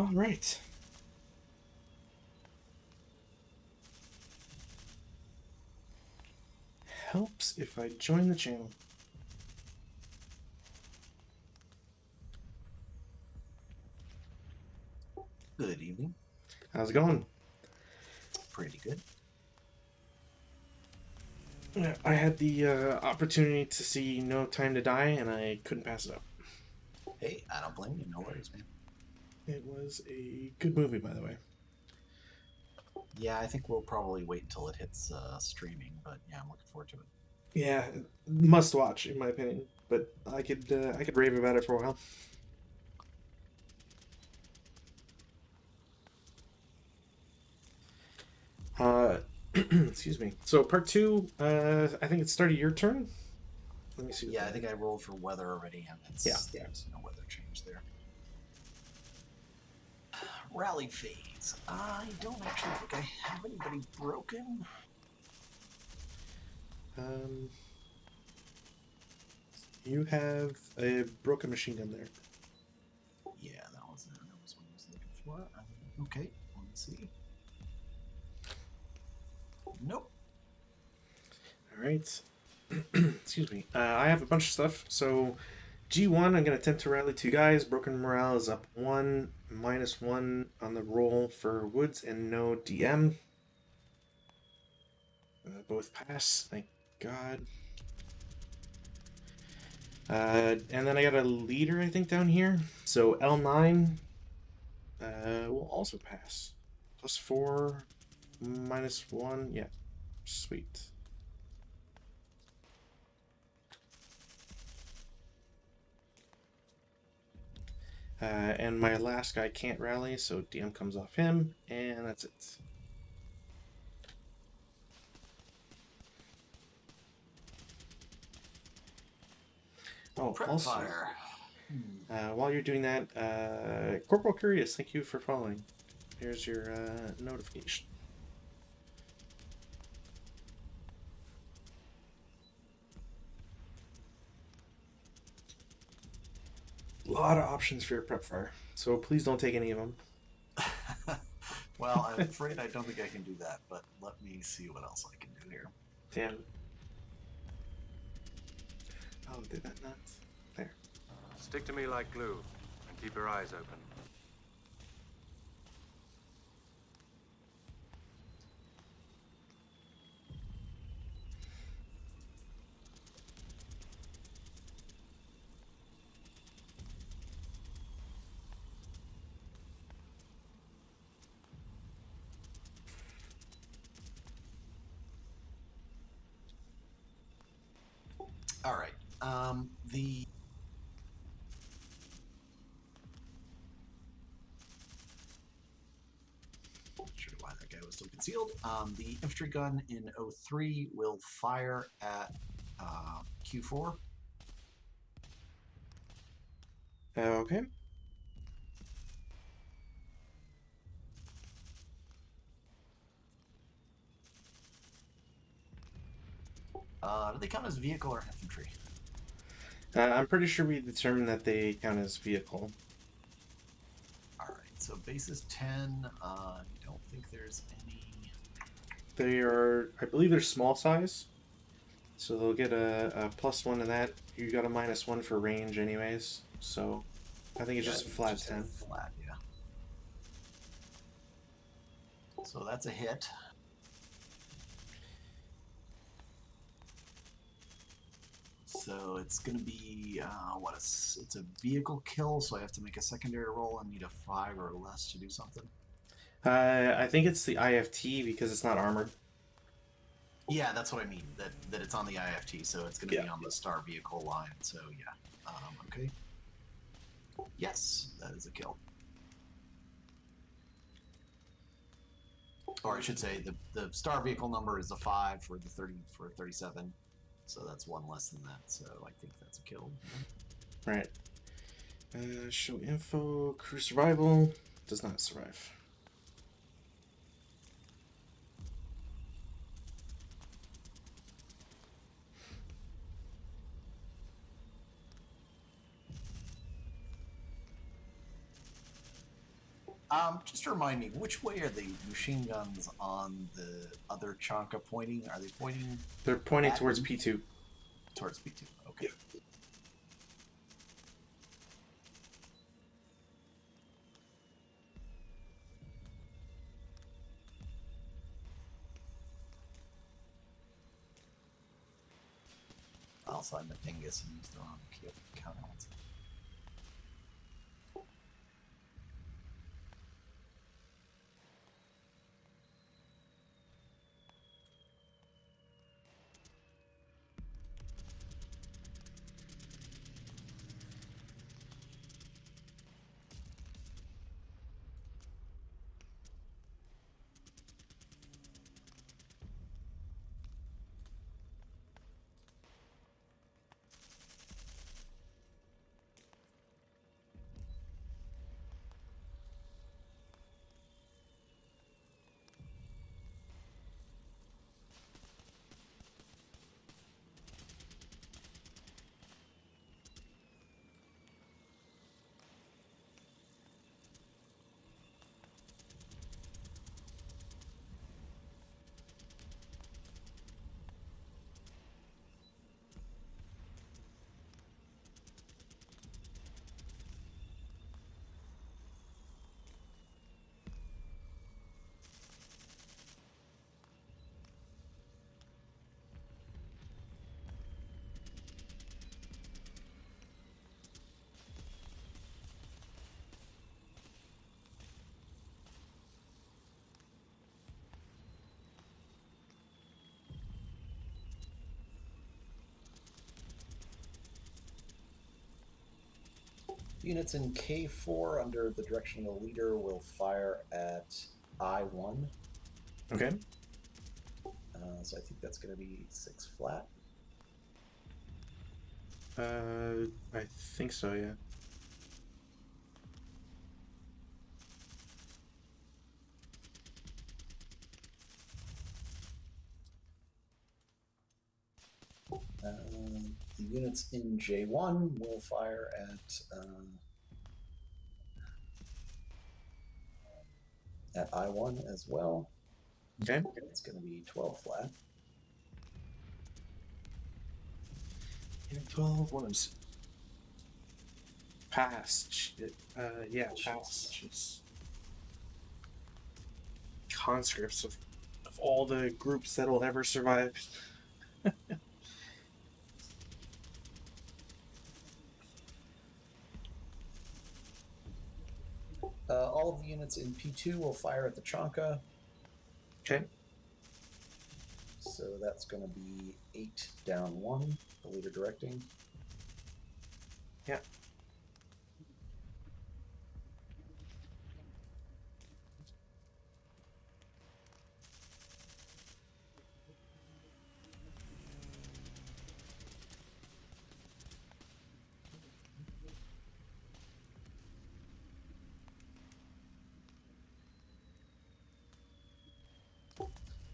All right. Helps if I join the channel. Good evening. How's it going? Pretty good. I had the opportunity to see No Time to Die, and I couldn't pass it up. Hey, I don't blame you. No worries, man. It was a good movie, by the way. Yeah, I think we'll probably wait until it hits streaming, but yeah, I'm looking forward to it. Yeah, must watch in my opinion. But I could rave about it for a while. Excuse me. So part two, I think it started your turn. Let me see. Yeah, I think I rolled for weather already, and Yeah. there's no weather change there. Rally phase. I don't actually think I have anybody broken. Um, you have a broken machine gun there. Yeah, that was what I was looking for. Okay, let me see. Nope. All right. Excuse me. I have a bunch of stuff. So G1, I'm going to attempt to rally two guys. Broken morale is up 1, -1 on the roll for Woods and no DM. Both pass, thank God. And then I got a leader, I think, down here. So L9 will also pass. +4, -1. Yeah, sweet. And my last guy can't rally, so DM comes off him, and that's it. Oh, Prep also, fire. while you're doing that, Corporal Curious, thank you for following. Here's your notification. A lot of options for your prep fire, so please don't take any of them. Well, I'm afraid I don't think I can do that, but let me see what else I can do here. Damn. Oh, did that not? There. Stick to me like glue, and keep your eyes open. All right. The not sure why that guy was still concealed. The infantry gun in 03 will fire at Q4. Okay. Do they count as vehicle or infantry? I'm pretty sure we determined that they count as vehicle. All right. So base is 10. I don't think there's any. They are, I believe they're small size. So they'll get a +1 to that. You got a -1 for range anyways. So I think it's just a flat 10. Flat, yeah. So that's a hit. So it's going to be, it's a vehicle kill, so I have to make a secondary roll and need a 5 or less to do something. I think it's the IFT because it's not armored. Yeah, that's what I mean, that it's on the IFT, so it's going to be on the star vehicle line, so yeah. Okay. Yes, that is a kill. Or I should say, the star vehicle number is a 5 for the 37. So that's one less than that. So I think that's a kill. Right. Show info. Crew survival. Does not survive. Just remind me, which way are the machine guns on the other Chanka pointing? Are they pointing? They're pointing at towards him? P2. Towards P2. Okay. Yeah. I'll sign the dingus and use the wrong counter. Units in K4 under the direction of the leader will fire at I1. Okay. So I think that's going to be 6 flat. I think so, yeah. The units in J1 will fire at I1 as well. Okay. It's going to be 12 flat. Unit 12, what is pass? Yeah, pass. Just conscripts of all the groups that'll ever survive. All of the units in P2 will fire at the Chanka. Okay. So that's going to be 8 down 1, the leader directing. Yeah.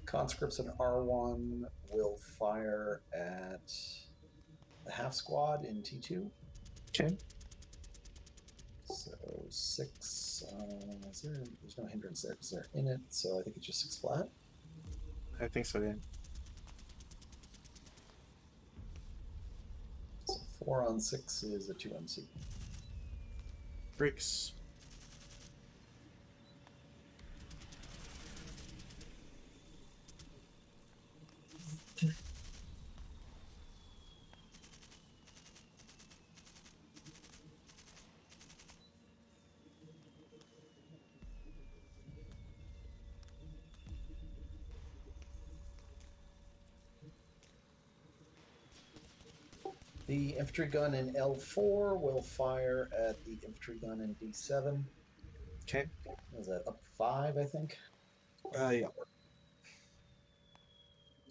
Conscripts in R1 will fire at the half squad in T2. Okay. So 6. There's no hindrance there because they're in it, so I think it's just 6 flat. I think so, yeah. So 4 on 6 is a 2 MC. Breaks. The infantry gun in L4 will fire at the infantry gun in D7. Okay. Is that up 5, I think? Yeah.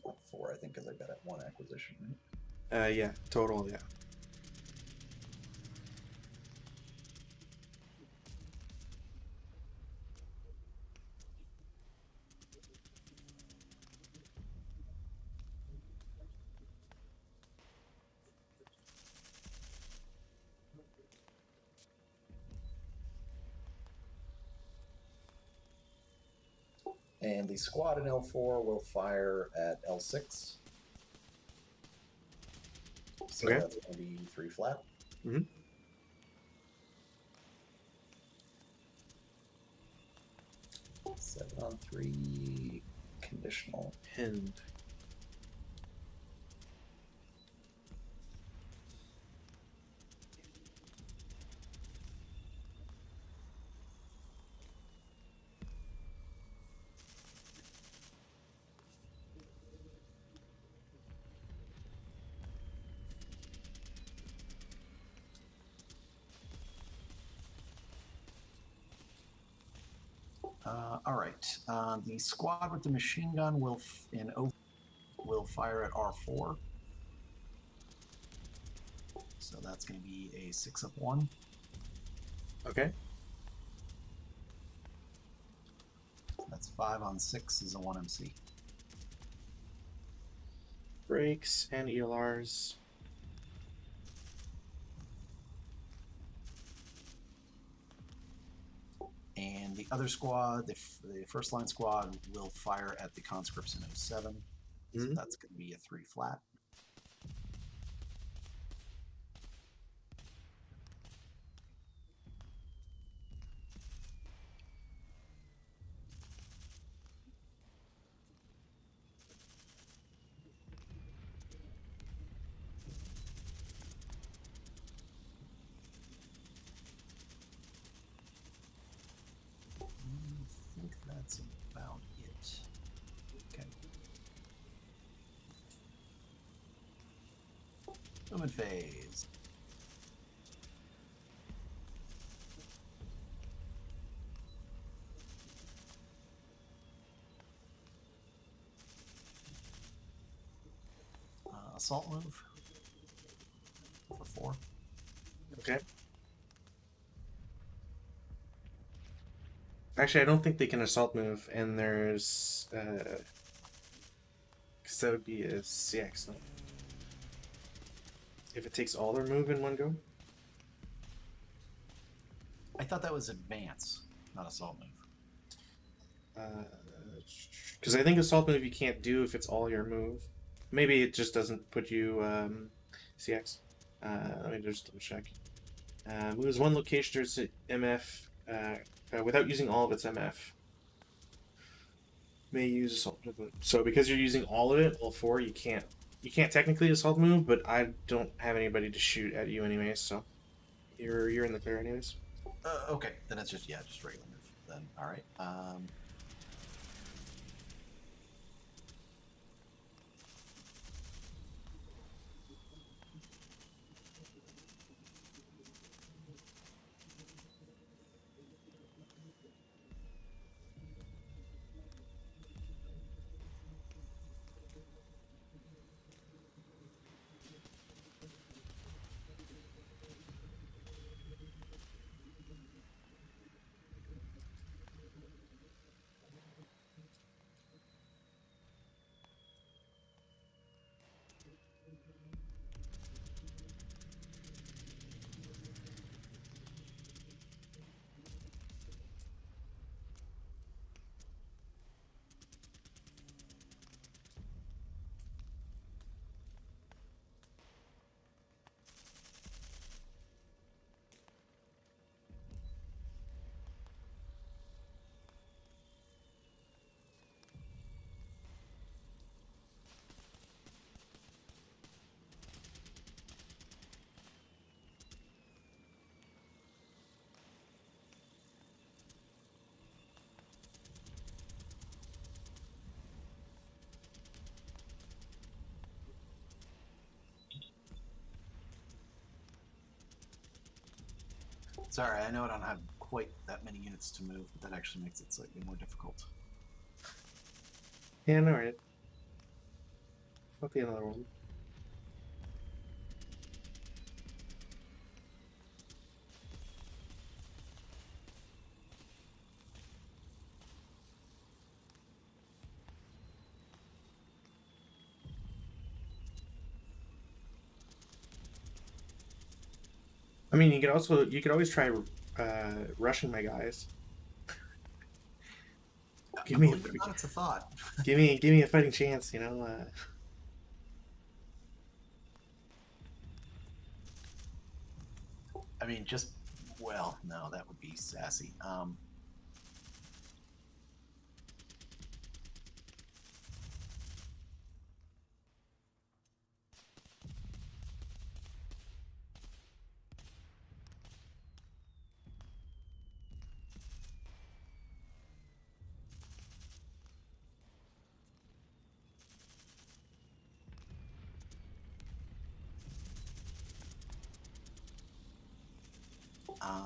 Up 4, I think, because I got it 1 acquisition, right? Yeah. Total, yeah. And the squad in L4 will fire at L6. So Okay. that's going to be 3 flat. Mm-hmm. 7 on 3, conditional. And All right. The squad with the machine gun will fire at R4. So that's going to be a 6 up 1. okay. That's 5 on 6 is a 1 MC. Brakes and ELRs. And the other squad, the first line squad, will fire at the conscripts in 07. So Mm-hmm. that's going to be a 3 flat. I think that's about it. Okay. Movement phase. Assault move for 4. Okay. Actually, I don't think they can assault move, and there's because that would be a CX. No? If it takes all their move in one go. I thought that was advance, not assault move. Because I think assault move you can't do if it's all your move. Maybe it just doesn't put you CX. Let me just double check. Moves one location towards MF without using all of its MF. May use assault move. So because you're using all of it, all 4, you can't technically assault move, but I don't have anybody to shoot at you anyways, so you're in the clear anyways. Okay, then it's just regular move. Then all right. Sorry, I know I don't have quite that many units to move, but that actually makes it slightly more difficult. Yeah, no, right. Fuck the another one. I mean, you could always try rushing my guys. give me, Believe it or not, it's a thought. give me a fighting chance. You know. I mean, just well, no, that would be sassy.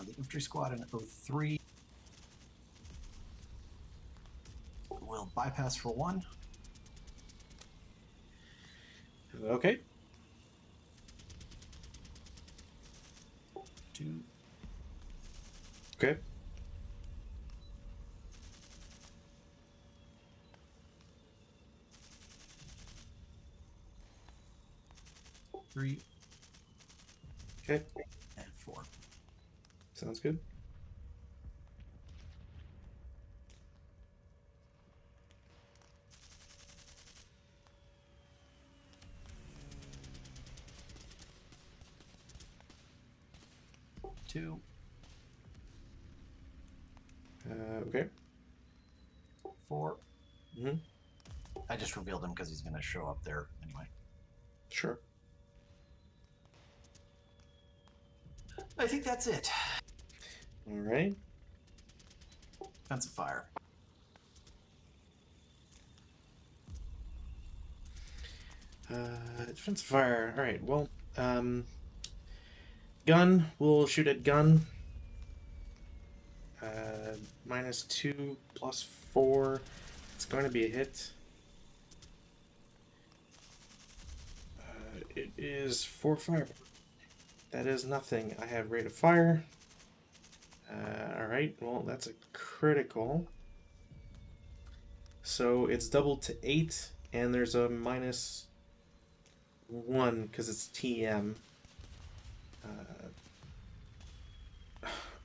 The infantry squad in 03 will bypass for 1. Okay. 2. Okay. 3. Okay. And 4. Sounds good. Two. Okay. 4. Mm-hmm. I just revealed him because he's going to show up there anyway. Sure. I think that's it. All right. Defensive fire. Defensive fire. All right. Well, gun. We'll shoot at gun. -2 +4. It's going to be a hit. It is 4 fire. That is nothing. I have rate of fire. Alright, well, that's a critical. So it's doubled to 8, and there's a -1 because it's TM.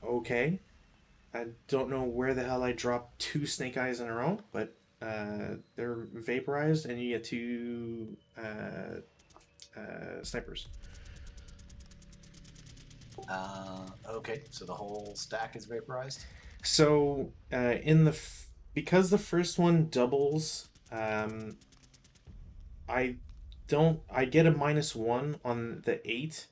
Okay. I don't know where the hell I dropped 2 snake eyes in a row, but they're vaporized, and you get 2 snipers. Okay, so the whole stack is vaporized. So because the first one doubles, I get a -1 on the 8,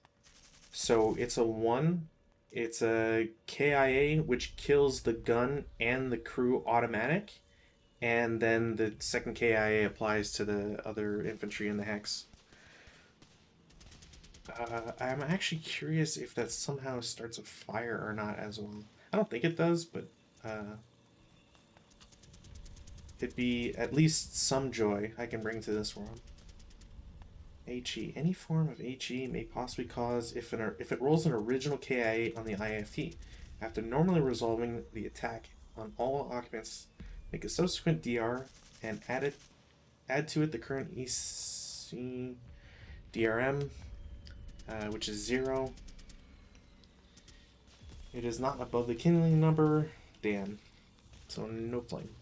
so it's a 1. It's a KIA, which kills the gun and the crew automatic, and then the second KIA applies to the other infantry in the hex. I'm actually curious if that somehow starts a fire or not as well. I don't think it does, but it'd be at least some joy I can bring to this world. HE. Any form of HE may possibly cause if it rolls an original KIA on the IFT. After normally resolving the attack on all occupants, make a subsequent DR and add to it the current EC DRM, which is 0. It is not above the kindling number. Damn. So no flame.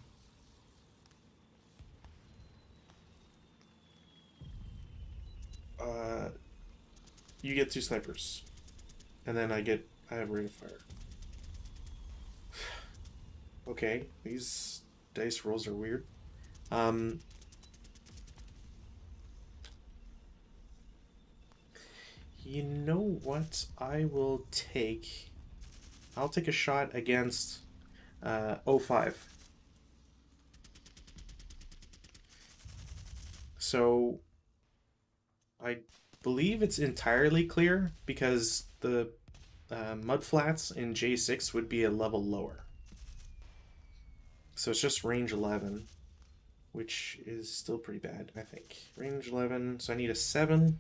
You get 2 snipers. And then I have rate of fire. Okay, these dice rolls are weird. You know what? I'll take a shot against 05. So I believe it's entirely clear because the mudflats in J6 would be a level lower. So it's just range 11, which is still pretty bad, I think. Range 11, so I need a 7.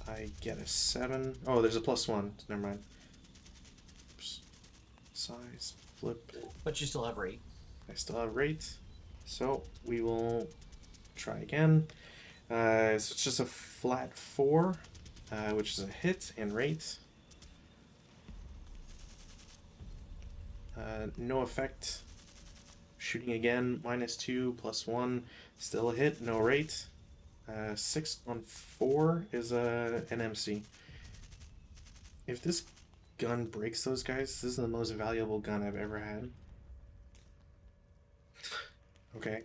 I get a 7. Oh, there's a +1. Never mind. Oops. Size, flip. But you still have rate. I still have rate. So we will try again. So it's just a flat 4, which is a hit and rate. No effect. Shooting again, -2, +1, still a hit, no rate. 6 on 4 is an MC. If this gun breaks those guys, this is the most valuable gun I've ever had. Okay.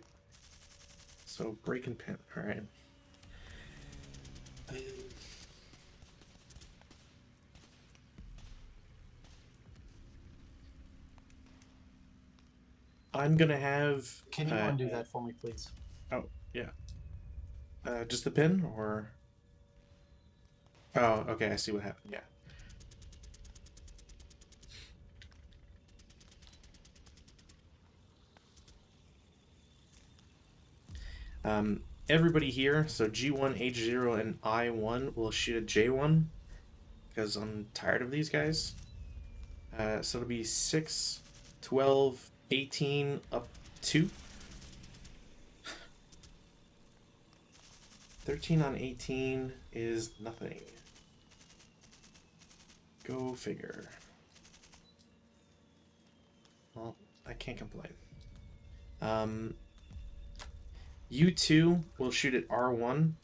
So, break and pin. Alright. I'm gonna have... Can you undo that for me, please? Oh, yeah. Just the pin, or... Oh, okay, I see what happened, yeah. Everybody here, so G1, H0, and I1 will shoot at J1, because I'm tired of these guys. So it'll be 6, 12, 18, up 2. 13 on 18 is nothing. Go figure. Well, I can't complain. U2 will shoot at R1.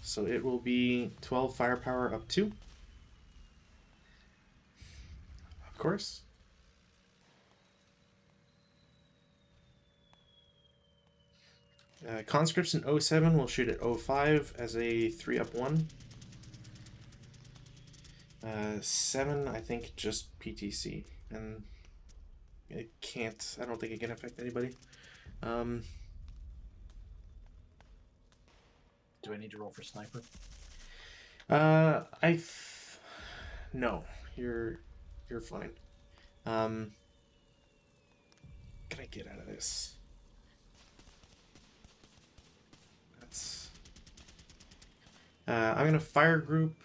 So it will be 12 firepower up 2. Of course. Conscripts in 07 will shoot at 05 as a 3 up 1. 7, I think, just PTC. And it can't, I don't think it can affect anybody. Do I need to roll for sniper? No, you're fine. Can I get out of this? That's... I'm gonna fire group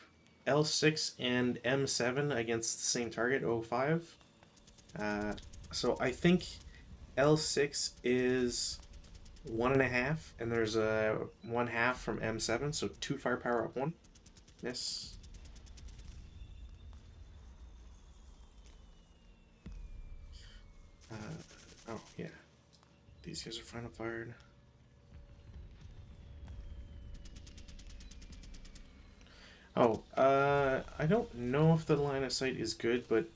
L6 and M7 against the same target, 05. So I think L6 is 1.5, and there's a 1/2 from M7, so 2 firepower up 1. Miss. Oh, yeah. These guys are final fired. Oh, I don't know if the line of sight is good, but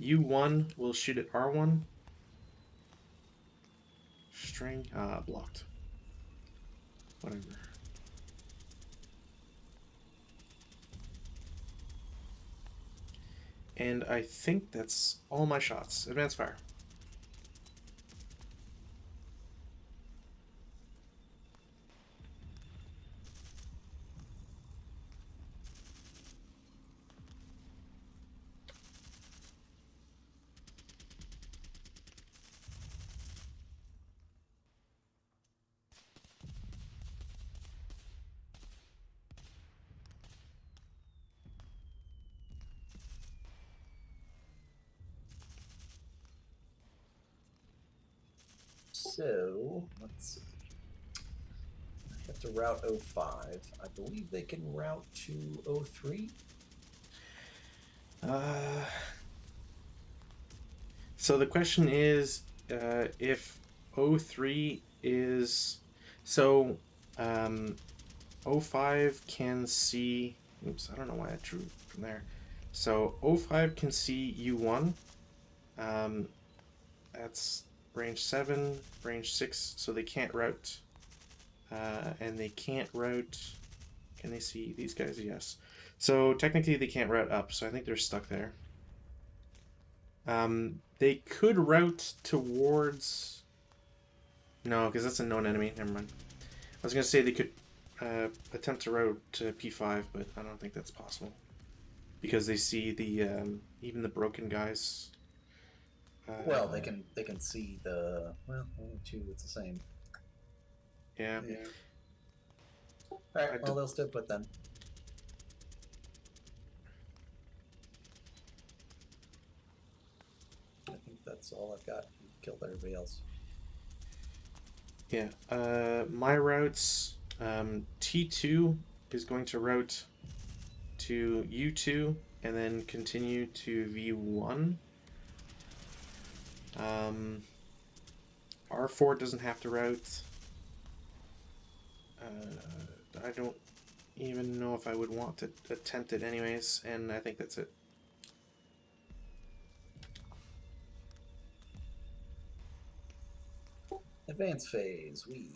U1 will shoot at R1. String, blocked. Whatever. And I think that's all my shots. Advance fire. So, let's see. I have to route 05. I believe they can route to 03. So the question is, if 03 is... So, 05 can see... Oops, I don't know why I drew from there. So, 05 can see U1. That's range 7, range 6, so they can't route. And they can't route... Can they see these guys? Yes. So, technically they can't route up, so I think they're stuck there. They could route towards... No, because that's a known enemy. Never mind. I was going to say they could attempt to route to P5, but I don't think that's possible. Because they see the even the broken guys. Well, they can see the... Well, 2, it's the same. Yeah. Alright, well, they'll still put them. I think that's all I've got. Killed everybody else. Yeah. My routes, T2 is going to route to U2 and then continue to V1. R4 doesn't have to route. I don't even know if I would want to attempt it anyways, and I think that's it. Advance phase, we.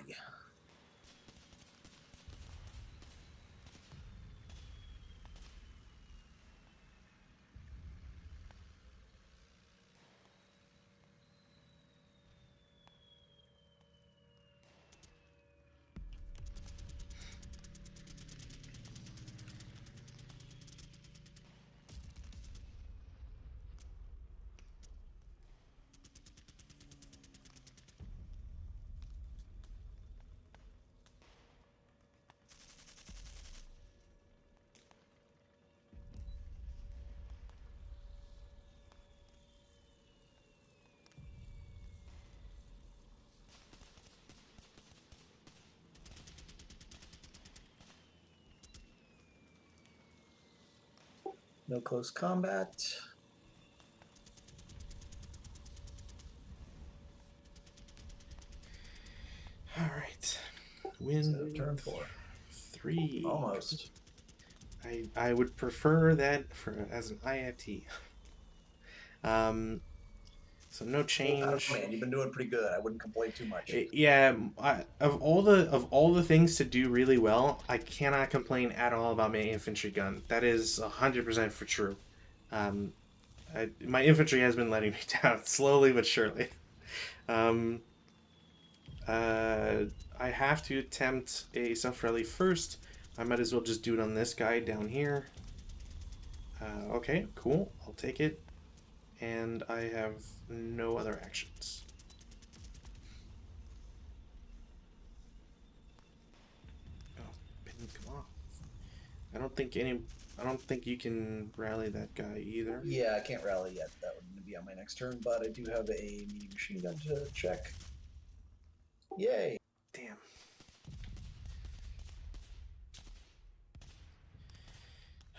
No close combat. All right. Win. So turn 4. 3. Almost. I would prefer that as an IFT. So no change. I don't know, man, you've been doing pretty good. I wouldn't complain too much. Yeah, of all the things to do really well, I cannot complain at all about my infantry gun. That is 100% for true. My infantry has been letting me down slowly but surely. I have to attempt a self-rally first. I might as well just do it on this guy down here. Okay, cool. I'll take it. And I have no other actions. Oh, pin, come on. I don't think you can rally that guy either. Yeah, I can't rally yet. That would be on my next turn, but I do have a medium machine gun to check. Yay! Damn.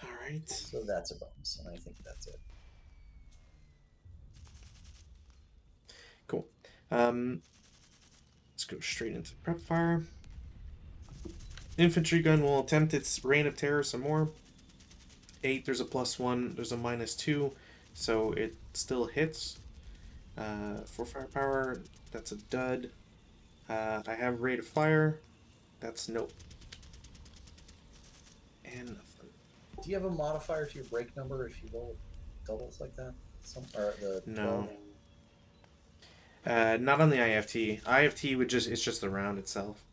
Alright. So that's a bonus, and I think that's it. Cool. Let's go straight into prep fire. Infantry gun will attempt its reign of terror some more. 8, there's a +1, there's a -2, so it still hits. For firepower, that's a dud. I have rate of fire, that's nope. And nothing. Do you have a modifier to your break number if you roll doubles like that? Or the 12? No. Not on the IFT. IFT it's just the round itself.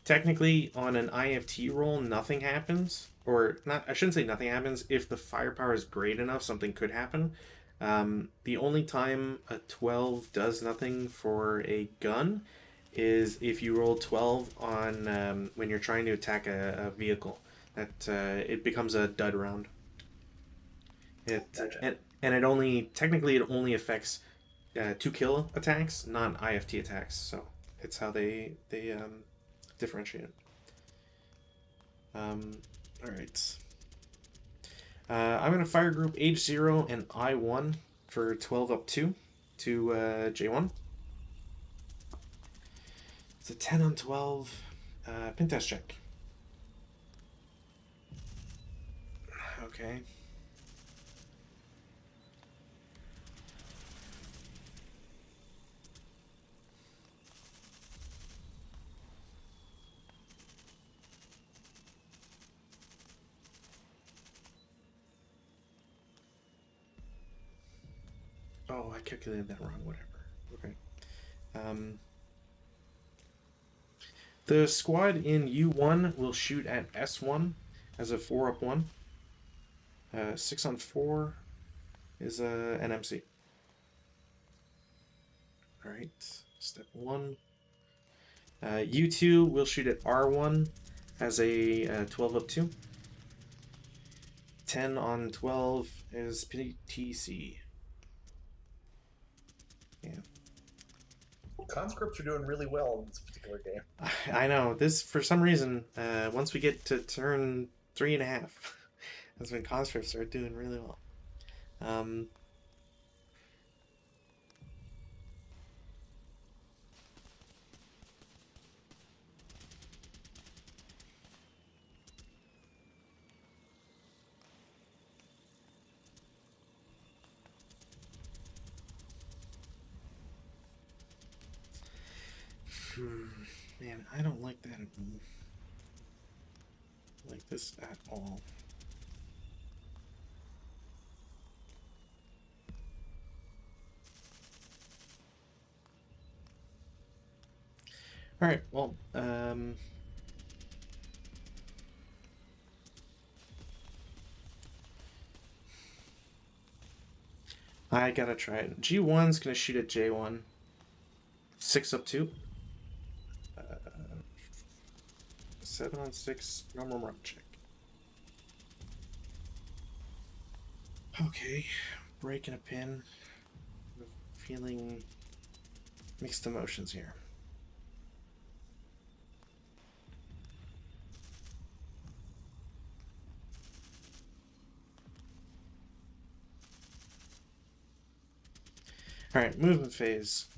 Technically, on an IFT roll, nothing happens, or not. I shouldn't say nothing happens. If the firepower is great enough, something could happen. The only time a 12 does nothing for a gun is if you roll 12 on when you're trying to attack a vehicle. That it becomes a dud round. Gotcha. And it only affects 2 kill attacks, not IFT attacks. So it's how they differentiate it. All right. I'm gonna fire group H0 and I1 for 12 up 2 to J1. It's a 10 on 12. Pin test check. Okay. Oh, I calculated that wrong. Whatever. Okay. The squad in U1 will shoot at S1 as a 4 up 1. 6 on 4 is an MC. Alright, step 1. U2 will shoot at R1 as a 12 up 2. 10 on 12 is PTC. Yeah. Conscripts are doing really well in this particular game. I know. This, for some reason, once we get to turn 3.5, that's when conscripts are doing really well. Man, I don't like that at all. Like this at all. All right. Well, I gotta try it. G1's gonna shoot at J1. 6 up 2. 7 on 6. Normal run check. Okay. Breaking a pin. Feeling mixed emotions here. Alright, movement phase.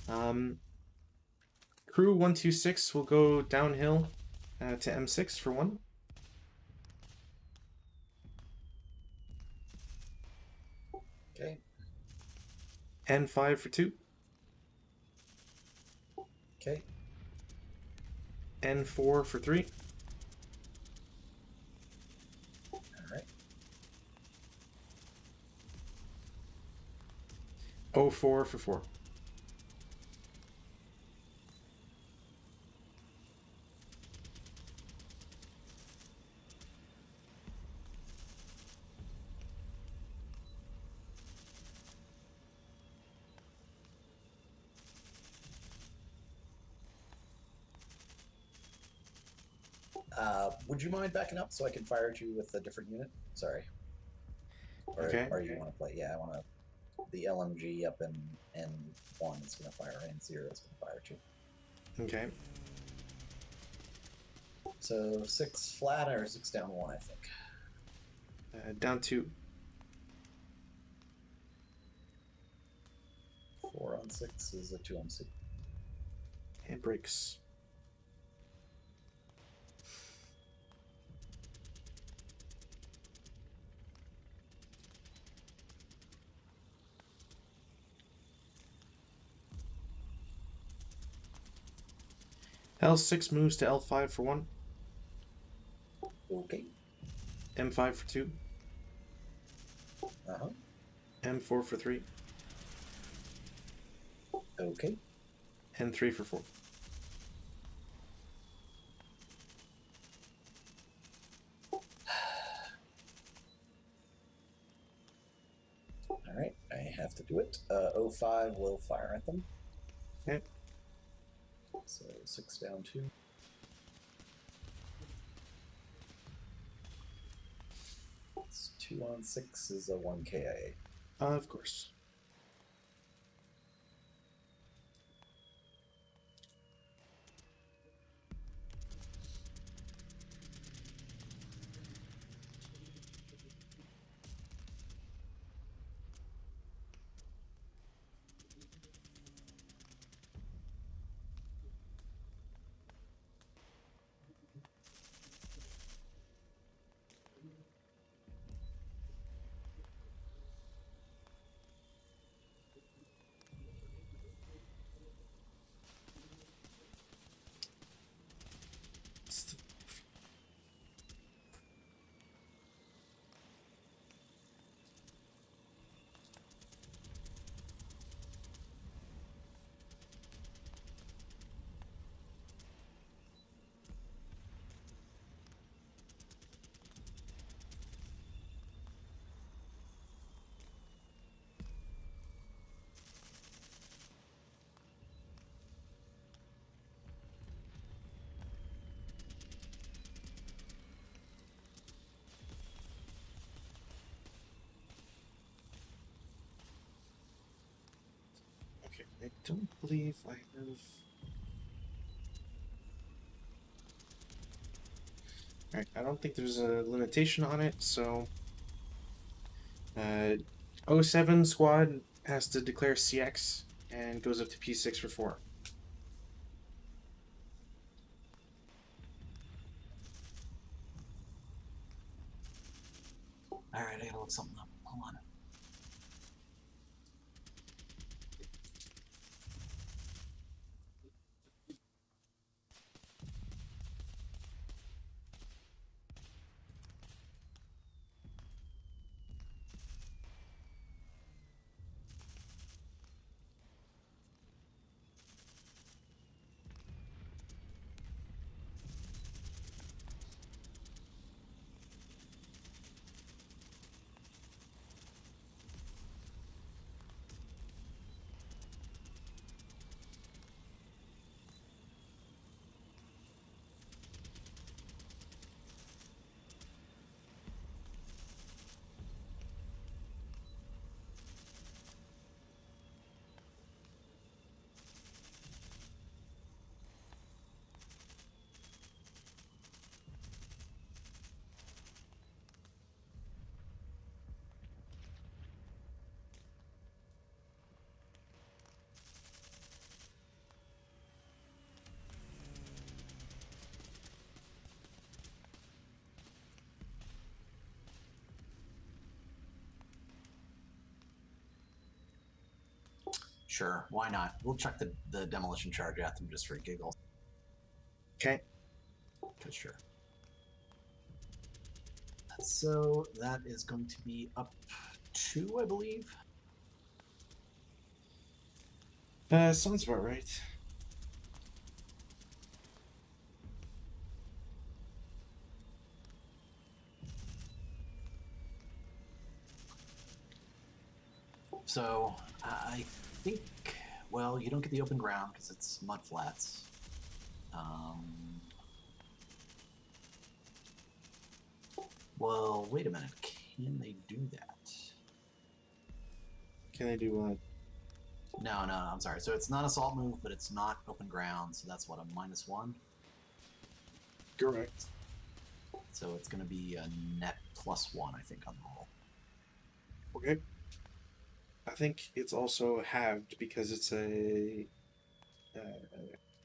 Crew 126 will go downhill to M6 for 1. Okay. N5 for 2. Okay. N4 for 3. All right. O4 for 4. Would you mind backing up so I can fire at you with a different unit? Sorry. Or, Okay. or you want to play? Yeah, I want to. The LMG up in N1 is going to fire, and 0 is going to fire too. Okay. So 6 flat or 6 down 1, I think. Down 2. 4 on 6 is a 2 on 6. And breaks. L6 moves to L5 for 1. Okay. M5 for 2. Uh-huh. M4 for 3. Okay. N3 for 4. All right, I have to do it. O5 will fire at them. Okay. So 6 down 2. It's 2 on 6 is a 1 KIA. Of course. Okay, I don't believe I have... Alright, I don't think there's a limitation on it, so... 07 squad has to declare CX and goes up to P6 for 4. All right, I gotta look something up. Hold on. Sure, why not? We'll check the demolition charge at them just for giggles. Okay. Cause sure. So that is going to be up 2, I believe. Sounds about right. So I think, well, you don't get the open ground because it's mud flats. Well, wait a minute. Can they do that? Can I do what? No, I'm sorry. So it's not assault move, but it's not open ground. So that's what, a -1? Correct. So it's going to be a net +1, I think, on the roll. Okay. I think it's also halved because it's a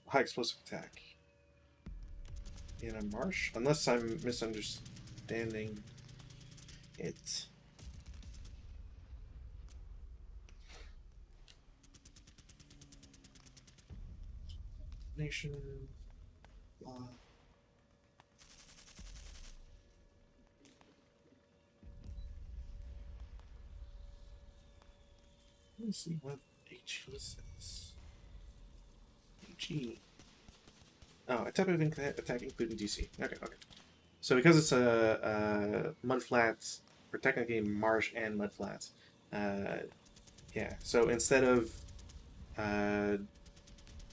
high explosive attack in a marsh, unless I'm misunderstanding it. Nation. Let me see what HE says. HE. Oh, a type of attack including DC. Okay. So because it's a mud flats, or technically marsh and mud flats, yeah. So instead of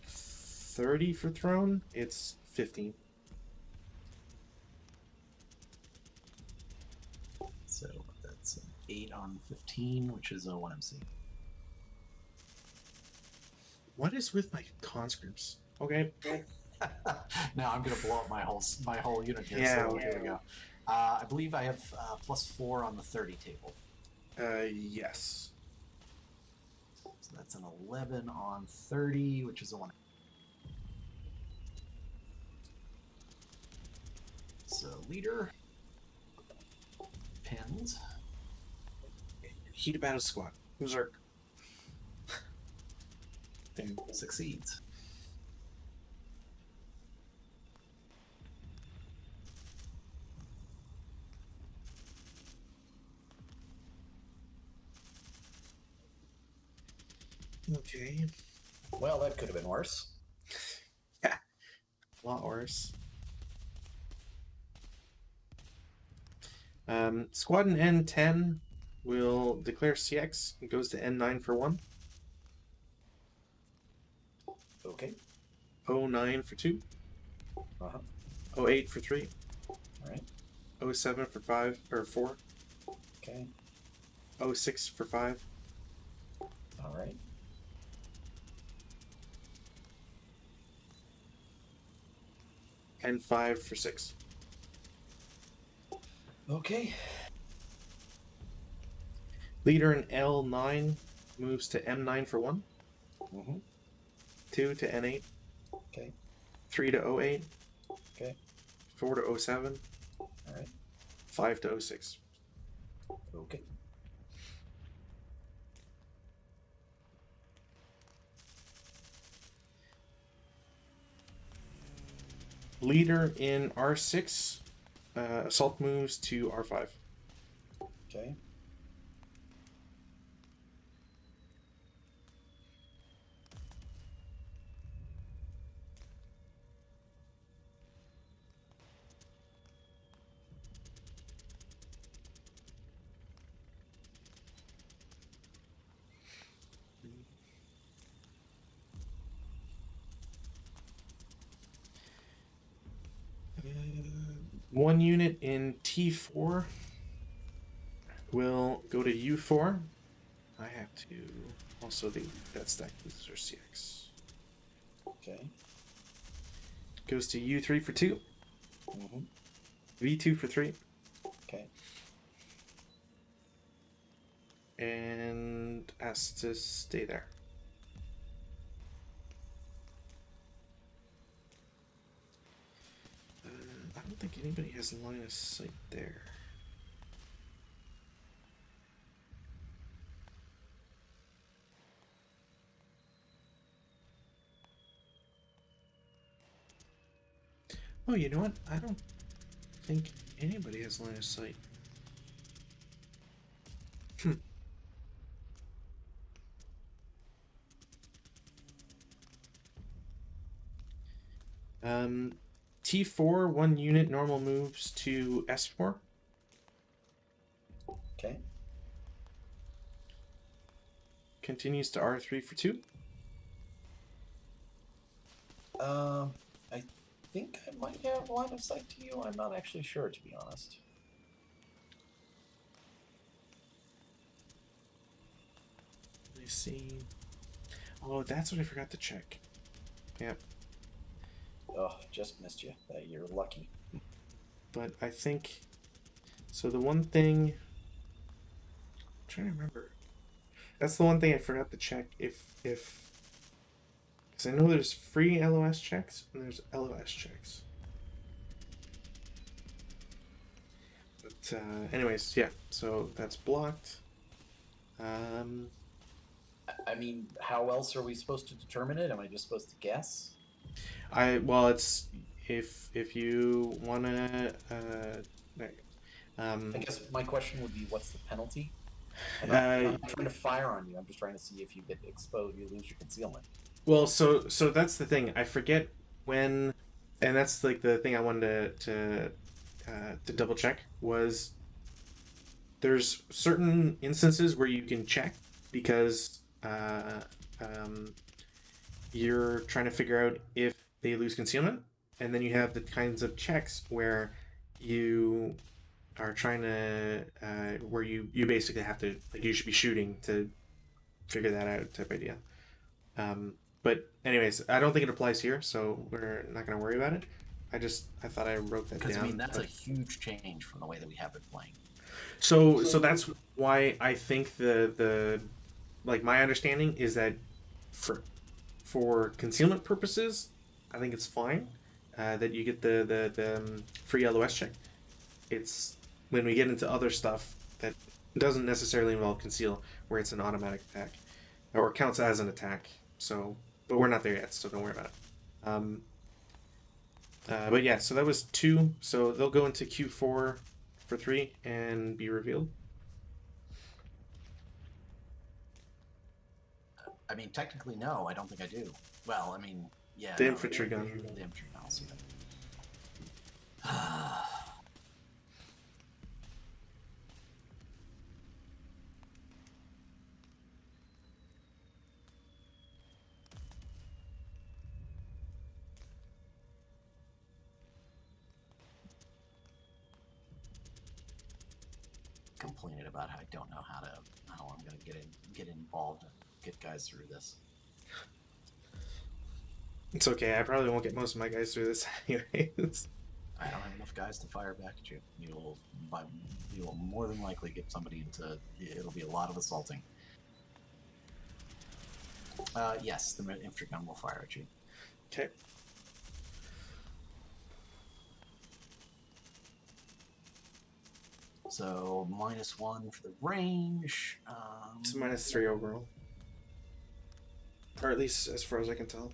30 for thrown, it's 15. So that's an 8 on 15, which is a 1 MC. What is with my conscripts? Okay. Now I'm gonna blow up my whole unit here. Yeah, So here we go. I believe I have +4 on the 30 table. Yes. So that's an 11 on 30, which is a 1. So leader pins. Heat of battle squad. Berserk. Damn. Succeeds. Okay. Well, that could have been worse. Yeah. A lot worse. Squad in N10 will declare CX. It goes to N9 for 1. Okay. 09 for 2. Uh-huh. 08 for 3. All right. 07 for 5 or 4. Okay. 06 for 5. All right. And 5 for 6. Okay. Leader in L9 moves to M9 for 1. Mm-hmm. 2 to N8. Okay. 3 to 08. Okay. 4 to 07. All right. 5 to 06. Okay. Leader in R6 assault moves to R5. Okay. One unit in T4 will go to U4. I have to also leave that stack with our CX. Okay. Goes to U3 for 2. Mm-hmm. V2 for 3. Okay. And has to stay there. I don't think anybody has line of sight there. Oh, you know what? I don't think anybody has line of sight. T4, 1 unit normal moves to S4. Okay. Continues to R3 for 2. I think I might have line of sight to you. I'm not actually sure, to be honest. Let me see. Oh, that's what I forgot to check. Yep. Oh, just missed you. You're lucky. But I think... So the one thing... I'm trying to remember. That's the one thing I forgot to check if... Because I know there's free LOS checks and there's LOS checks. But anyways, yeah. So that's blocked. I mean, how else are we supposed to determine it? Am I just supposed to guess? Well, it's if you wanna I guess my question would be, what's the penalty? I'm not trying to fire on you. I'm just trying to see if you get exposed, you lose your concealment. well, so that's the thing. I forget when, and that's like the thing I wanted to double check was there's certain instances where you can check because you're trying to figure out if they lose concealment, and then you have the kinds of checks where you are trying to where you basically have to, like, you should be shooting to figure that out type idea. But anyways, I don't think it applies here, so we're not going to worry about it. I thought I wrote that down. Because I mean that's a huge change from the way that we have it playing. So that's why I think the like my understanding is that for concealment purposes, I think it's fine that you get the free LOS check. It's when we get into other stuff that doesn't necessarily involve conceal, where it's an automatic attack or counts as an attack. So, but we're not there yet, so don't worry about it. But yeah, so that was 2. So they'll go into Q4 for 3 and be revealed. I mean, technically, no, I don't think I do. Well, I mean, yeah. The infantry gun. The infantry gun, I'll see that. Complaining about how I don't know how I'm going to get involved and get guys through this. It's okay. I probably won't get most of my guys through this anyways. I don't have enough guys to fire back at you. You'll more than likely get somebody into. It'll be a lot of assaulting. Yes, the infantry gun will fire at you. Okay. So -1 for the range. It's -3 overall. Or at least as far as I can tell.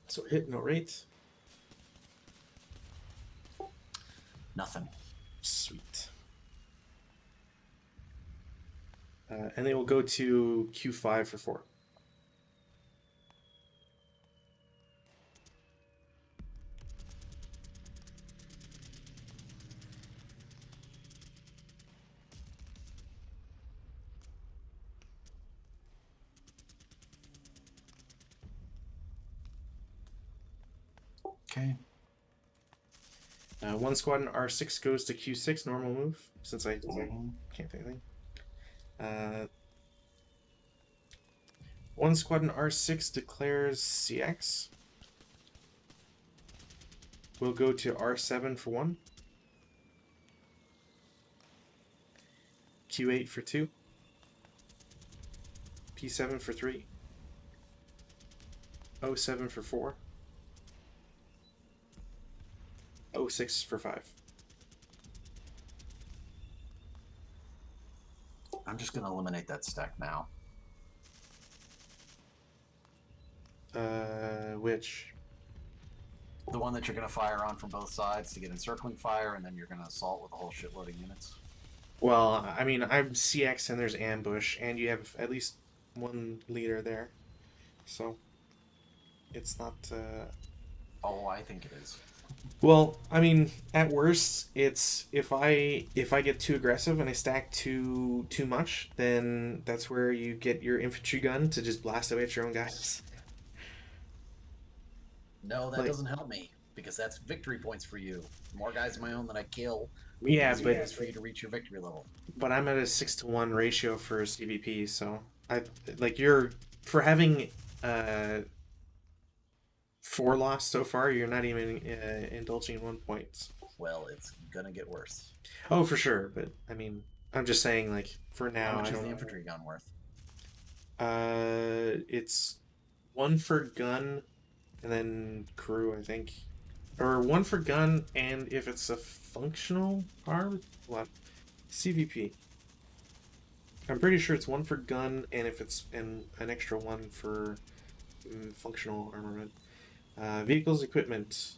So hit, no rate. Nothing. Sweet. And they will go to Q5 for 4. Okay. One squad in R6 goes to Q6, normal move, since I can't do anything. One squad in R6 declares CX. We'll go to R7 for 1. Q8 for 2. P7 for 3. O7 for 4. O6 for 5. I'm just going to eliminate that stack now. Which? The one that you're going to fire on from both sides to get encircling fire, and then you're going to assault with a whole shitload of units. Well, I mean, I'm CX and there's ambush, and you have at least one leader there, so it's not. Oh, I think it is. Well, I mean, at worst, it's if I get too aggressive and I stack too much, then that's where you get your infantry gun to just blast away at your own guys. No, that Like, doesn't help me because that's victory points for you. The more guys of my own that I kill, yeah, the easier but it is for you to reach your victory level. I'm at a 6-to-1 ratio for CVP, so I like you're for having 4 loss so far. You're not even indulging in 1 point. Well, it's gonna get worse. Oh, for sure, but I mean, I'm just saying, like for now, How much I is don't. the infantry gun worth? It's 1 for gun, and then crew, I think, or 1 for gun, and if it's a functional arm, what CVP. I'm pretty sure it's 1 for gun, and if it's an extra 1 for functional armament. Vehicles equipment.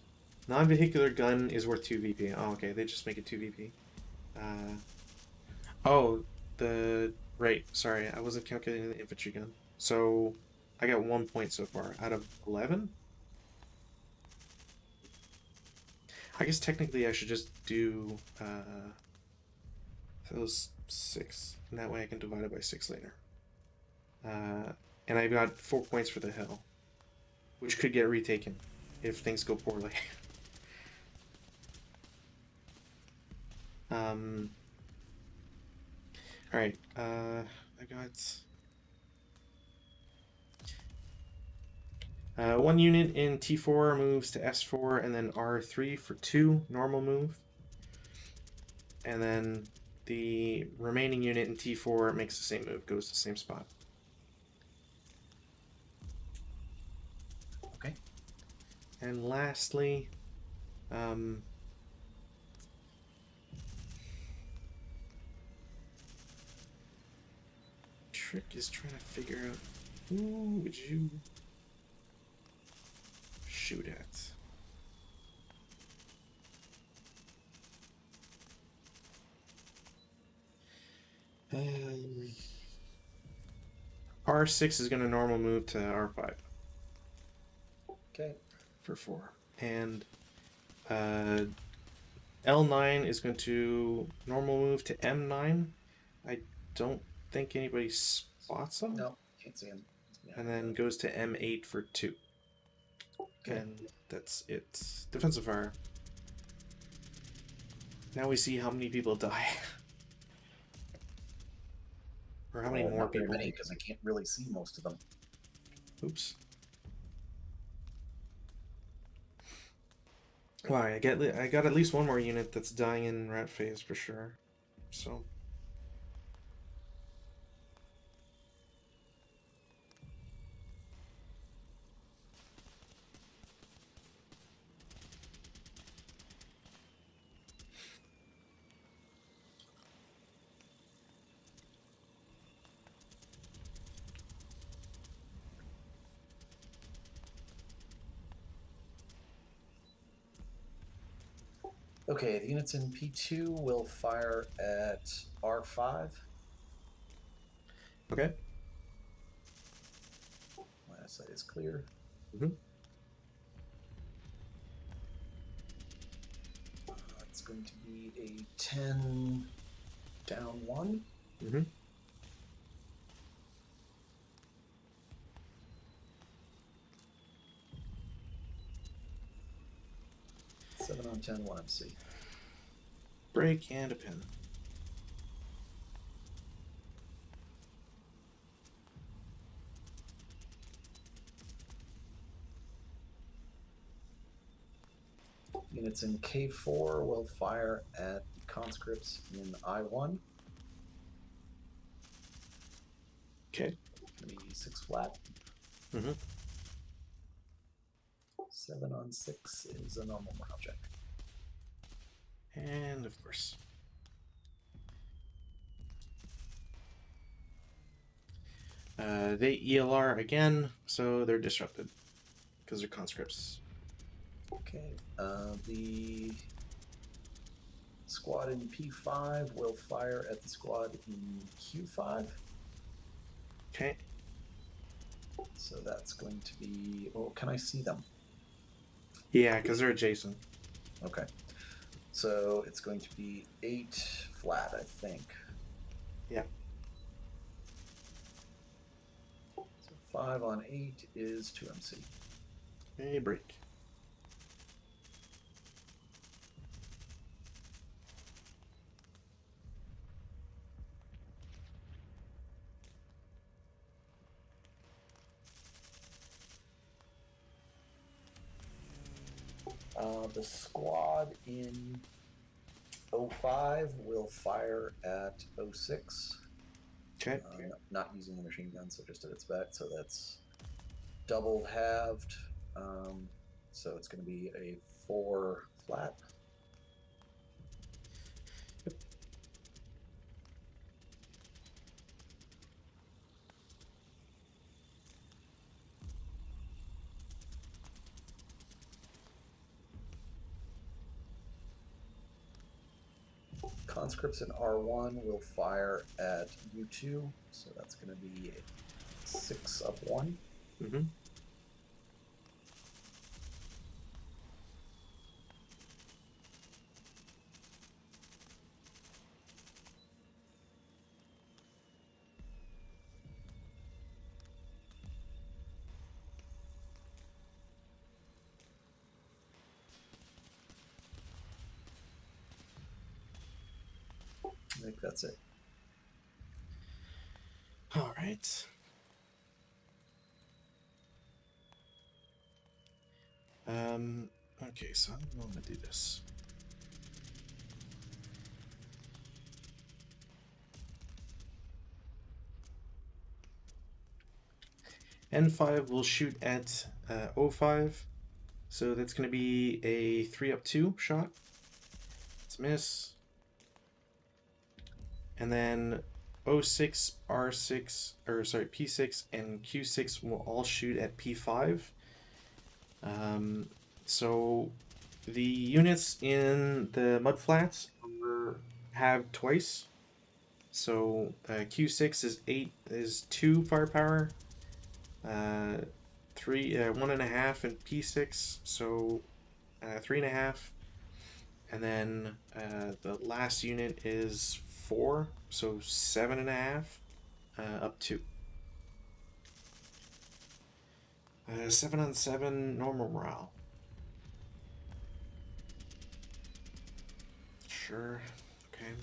Non-vehicular gun is worth 2 VP. Oh, okay, they just make it 2 VP. Oh, right. Sorry, I wasn't calculating the infantry gun. So I got 1 point so far out of 11. I guess technically I should just do those 6, and that way I can divide it by 6 later. And I got 4 points for the hill, which could get retaken if things go poorly. Alright, I got 1 unit in T4 moves to S4, and then R3 for 2 normal move. And then the remaining unit in T4 makes the same move, goes to the same spot. Okay. And lastly, Trick is trying to figure out who would you shoot at. R6 is going to normal move to R5. Okay. For 4. And L9 is going to normal move to M9. I don't think anybody spots him. No, can't see him. Yeah. And then goes to M8 for 2. Okay. And that's it. Defensive fire. Now we see how many people die. Or how many more not very people. many, because I can't really see most of them. Oops. Why? I got at least 1 more unit that's dying in rat phase for sure. So. Okay, the units in P2 will fire at R5. Okay. My eyesight is clear. It's going to be a 10 down 1. Mm-hmm. Seven on 10, 1 MC. Break and a pin. Units in K4 will fire at conscripts in I1. Okay. Gonna be 6 flat. Mm-hmm. 7 on 6 is a normal morale check. And of course. They ELR again, so they're disrupted because they're conscripts. Okay. Okay. The squad in P5 will fire at the squad in Q5. Okay. So that's going to be. Oh, can I see them? Yeah, because they're adjacent. Okay. So it's going to be 8 flat, I think. Yeah. So 5 on 8 is 2 MC. A break. The squad in 05 will fire at 06. Okay. Not using the machine gun, so just at its back. So that's doubled halved. So it's going to be a 4 flat. Conscripts in R1 will fire at U2, so that's going to be 6 up 1. Mm-hmm. I think that's it. All right. Okay, so I'm going to do this. N5 will shoot at O5. So that's going to be a 3 up 2 shot. It's a miss. And then O6, R6, or sorry, P6 and Q6 will all shoot at P5. So the units in the mudflats have twice. So Q6 is 2 firepower, 1.5 and P6, so 3.5. And then the last unit is 4, so 7.5 up 2. 7 on 7 normal morale. Sure. Okay.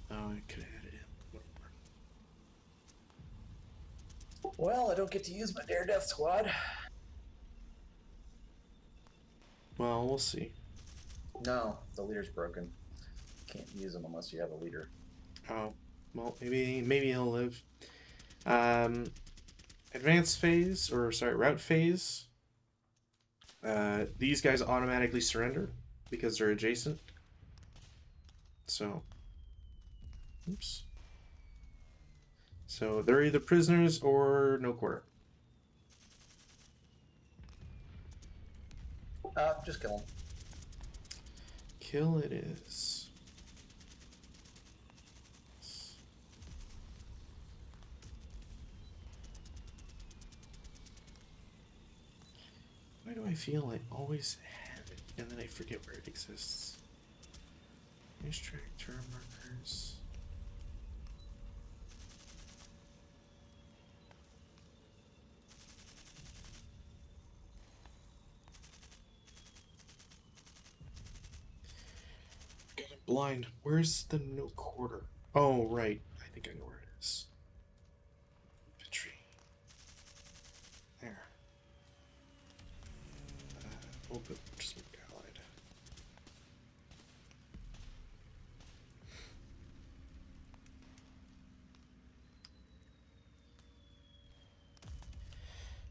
Oh, I could have added in. Whatever. Well, I don't get to use my Dare Death squad. Well, we'll see. No, the leader's broken. Can't use them unless you have a leader. Oh, well, maybe he'll live. Advanced phase, or sorry, route phase. These guys automatically surrender because they're adjacent. So, oops. So they're either prisoners or no quarter. Just kill them. Kill it is. Why do I feel I always have it and then I forget where it exists? Racetrack term markers. God, I'm blind. Where's the no quarter? Oh, right. I think I know where it is. Infantry. There. Open. Just make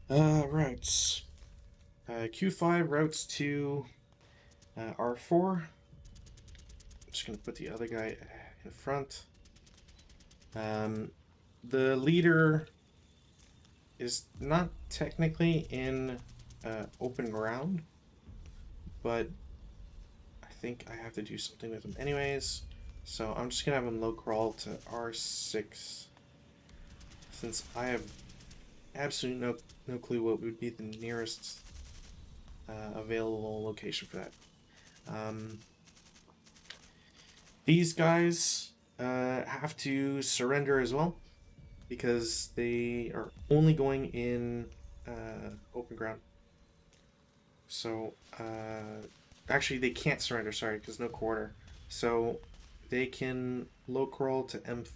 allied. Right. Q5 routes to R4. I'm just going to put the other guy in front. The leader is not technically in open ground, but I think I have to do something with him anyways. So I'm just going to have him low crawl to R6, since I have absolutely no clue what would be the nearest available location for that. These guys have to surrender as well, because they are only going in open ground. So, actually they can't surrender, sorry, because no quarter. So, they can low crawl to M5.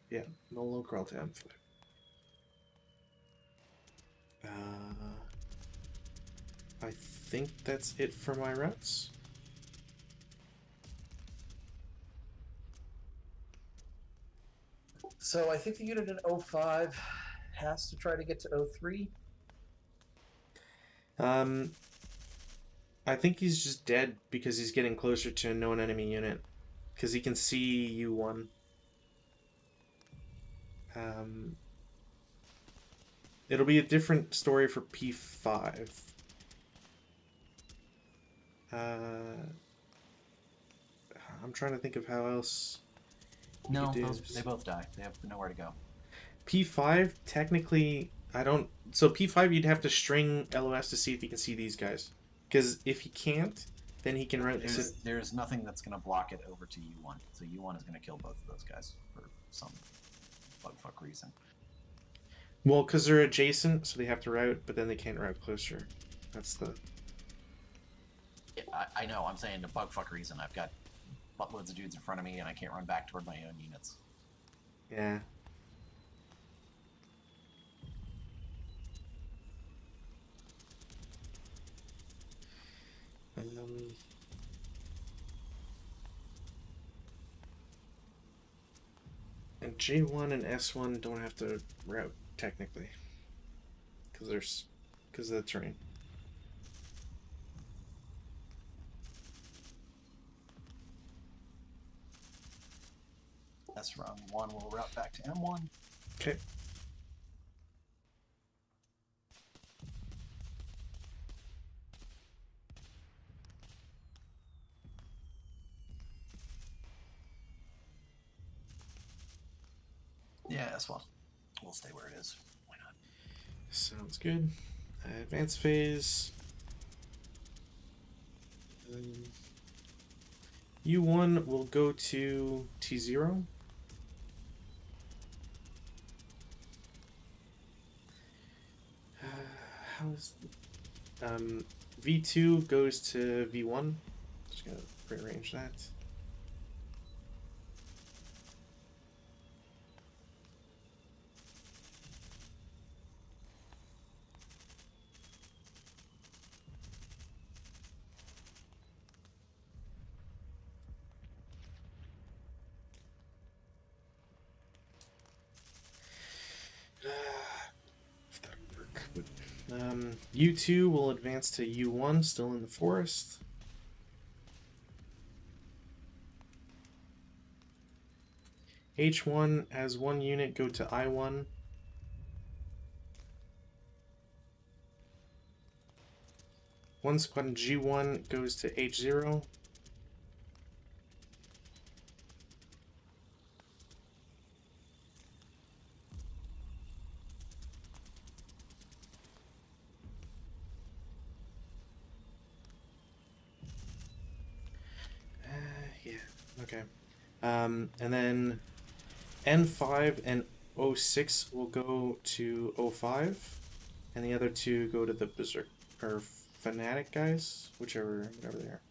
Yeah, no low crawl to M5. I think that's it for my routes. So I think the unit in 05 has to try to get to 03. I think he's just dead because he's getting closer to a known enemy unit. Because he can see U1. It'll be a different story for P5. I'm trying to think of how else. No, do they both die. They have nowhere to go. P5, technically, I don't. So P5, you'd have to string LOS to see if he can see these guys. Because if he can't, then he can run. There's nothing that's going to block it over to U1. So U1 is going to kill both of those guys for some bugfuck reason. Well, because they're adjacent, so they have to route, but then they can't route closer. That's the. Yeah, I know. I'm saying the bugfuck reason. I've got buttloads of dudes in front of me, and I can't run back toward my own units. Yeah. And J1 and S1 don't have to route technically, because of the terrain. S round 1 will route back to M1. Okay. Yeah, S1. We'll stay where it is. Why not? Sounds good. Advanced phase. U1 will go to T0. How's V2 goes to V1. Just gonna rearrange that. If that would work. U2 will advance to U1, still in the forest. H1 has one unit go to I1. One squad in G1 goes to H0. Yeah, okay. And then N5 and 06 will go to 05, and the other two go to the Berserk or Fanatic guys, whatever they are.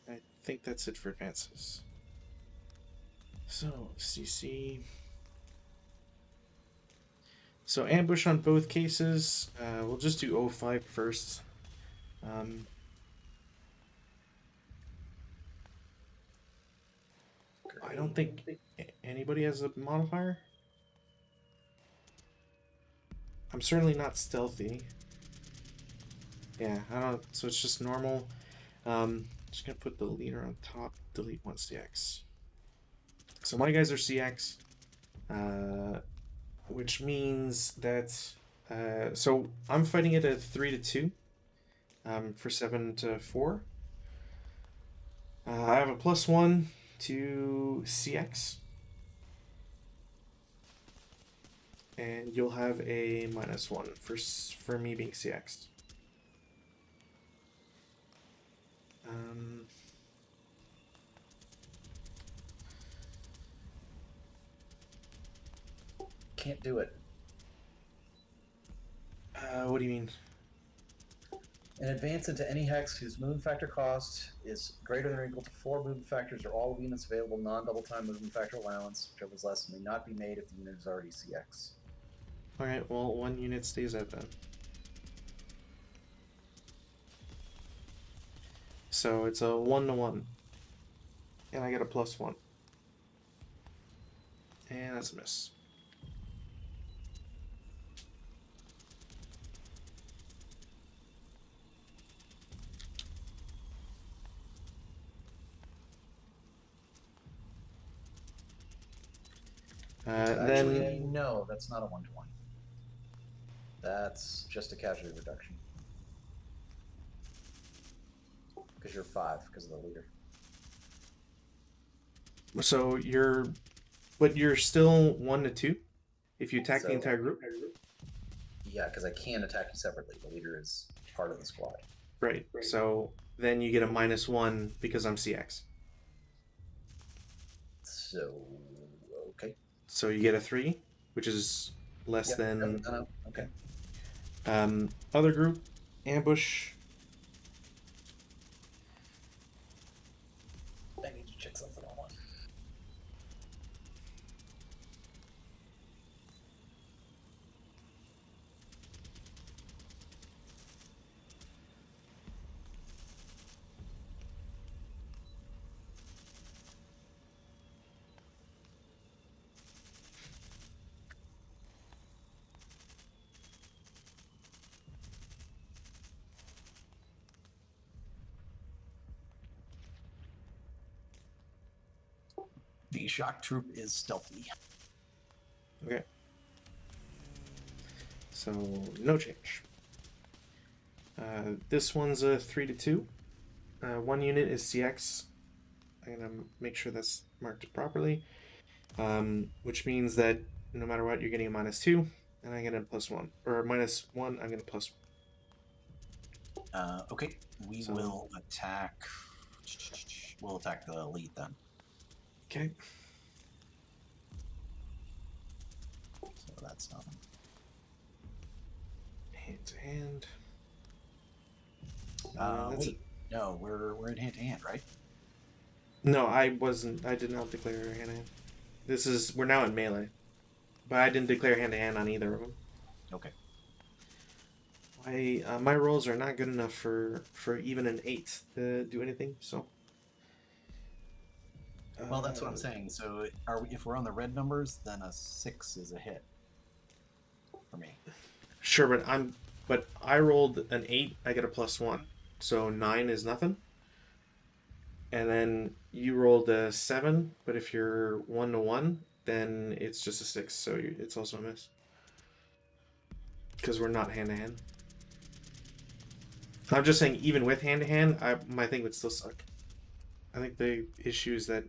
I think that's it for advances. So CC. So ambush on both cases. We'll just do 05 first. I don't think anybody has a modifier. I'm certainly not stealthy. Yeah, I don't. So it's just normal. Just gonna put the leader on top. Delete one CX. So my guys are CX, which means that. So I'm fighting it at 3-2. For 7-4. I have a +1 to CX. And you'll have a -1 for me being CX. Can't do it. What do you mean? An advance into any hex whose movement factor cost is greater than or equal to 4 movement factors or all units available non-double time movement factor allowance, whichever is less, may not be made if the unit is already CX. Alright, well, 1 unit stays out then. So it's a 1-1. And I get a +1. And that's a miss. Actually, Then no, that's not a 1-to-1. That's just a casualty reduction. Because you're 5 because of the leader. so but you're still 1-2 if you attack the So- entire group. Yeah, because I can attack you separately. The leader is part of the squad. Right. So then you get a -1 because I'm CX. So, okay. So you get a 3, which is less Yep, than. no, okay. Other group, ambush. I need to check something on one. The shock troop is stealthy. Okay. So no change. This one's a 3-2. 1 unit is CX. I'm gonna make sure that's marked properly. Which means that no matter what, you're getting a -2, and I get a +1 or a -1. I'm gonna +1. Okay, we So- will attack. We'll attack the lead then. Okay. So that's nothing. Hand to hand. Wait, no, we're in hand to hand, right? No, I wasn't. I did not declare hand to hand. We're now in melee, but I didn't declare hand to hand on either of them. Okay. My rolls are not good enough for even an 8 to do anything. So. Well, that's what I'm saying. So, if we're on the red numbers, then a 6 is a hit for me. Sure, but I rolled an 8. I get a +1, so 9 is nothing. And then you rolled a 7, but if you're 1-1, then it's just a 6, so it's also a miss. Because we're not hand to hand. I'm just saying, even with hand to hand, my thing would still suck. I think the issue is that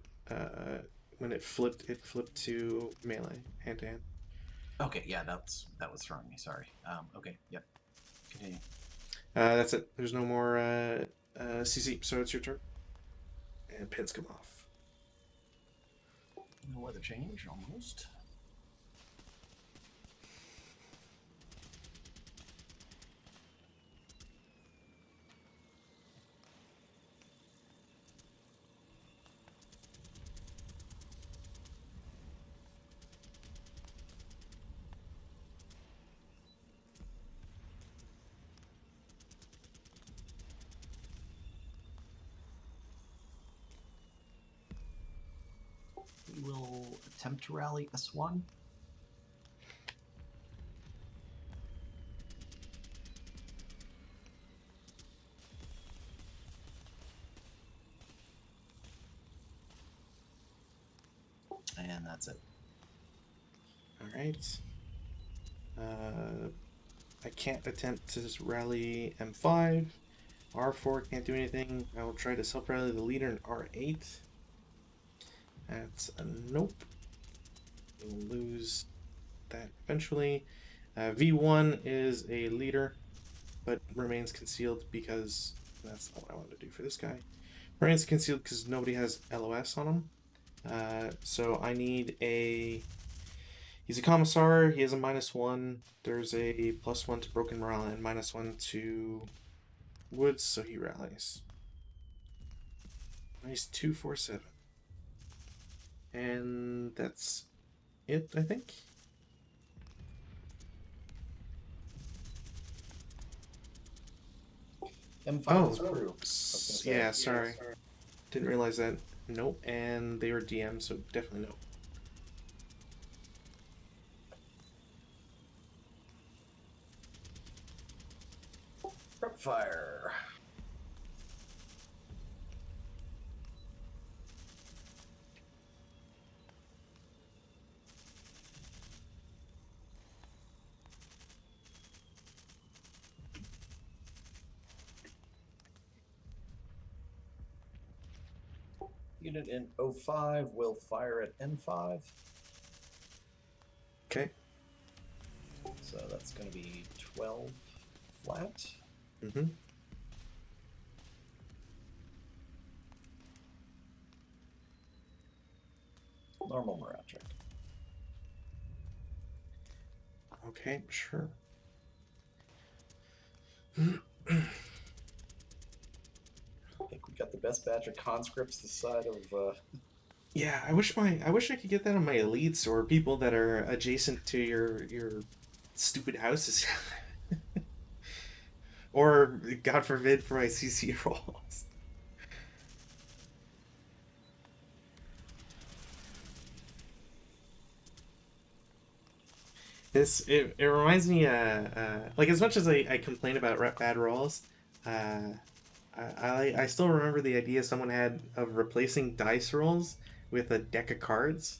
when it flipped to melee, hand to hand. Okay, yeah, that was throwing me. Sorry. Okay, yep. Continue. That's it. There's no more CC, so it's your turn. And pins come off. No weather change, almost. We will attempt to rally S1. and that's it. All right. I can't attempt to just rally M5. R4 can't do anything. I will try to self-rally the leader in R8. That's a nope. We'll lose that eventually. V1 is a leader, but remains concealed because that's not what I wanted to do for this guy. Remains concealed because nobody has LOS on him. So I need a... He's a commissar. He has a -1. There's a +1 to broken morale and -1 to woods, so he rallies. Nice 247. And that's it, I think. M5 is crew. Yeah, sorry. Didn't realize that. Nope, and they were DM, so definitely no. Prep fire. Unit in 05 will fire at N5. Okay. So that's going to be 12 flat. Mm-hmm. Normal morale check. Okay, sure. I think we got the best batch of conscripts this side of. Yeah, I wish I could get that on my elites or people that are adjacent to your stupid houses. Or God forbid for my CC rolls. It reminds me like as much as I complain about bad rolls, I still remember the idea someone had of replacing dice rolls with a deck of cards,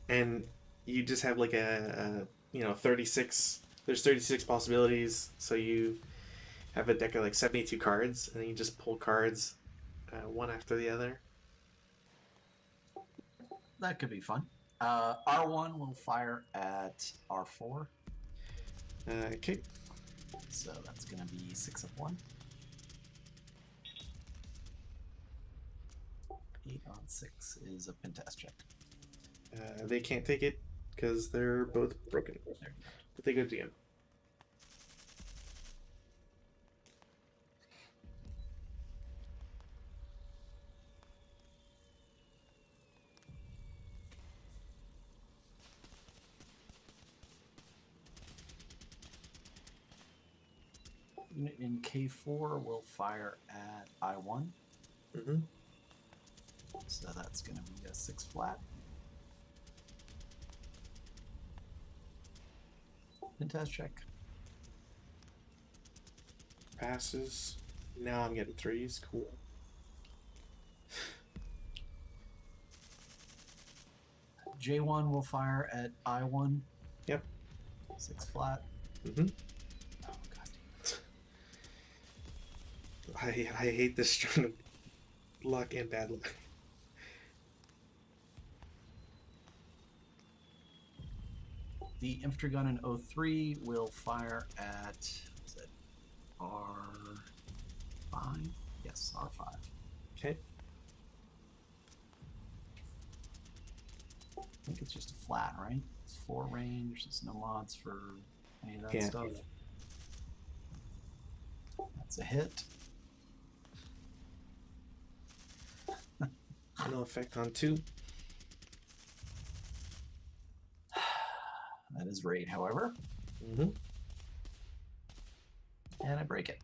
and you just have like a 36. There's 36 possibilities, so you have a deck of like 72 cards, and then you just pull cards one after the other. That could be fun. R1 will fire at R4. Okay. So that's going to be 6 of 1. 8 on 6 is a pentest check. They can't take it because they're both broken. But they go DM. Unit in K4 will fire at I1. Mm-hmm. So that's going to be a 6 flat. Pentest check. Passes. Now I'm getting 3s. Cool. J1 will fire at I1. Yep. 6 flat. Mm-hmm. Oh, god I hate this string of luck and bad luck. The infantry gun in 03 will fire at, is it R5? Yes, R5. Okay. I think it's just a flat, right? It's 4 range, there's no mods for any of that Yeah. stuff. That's a hit. No effect on 2. That is raid, however. Mm-hmm. And I break it.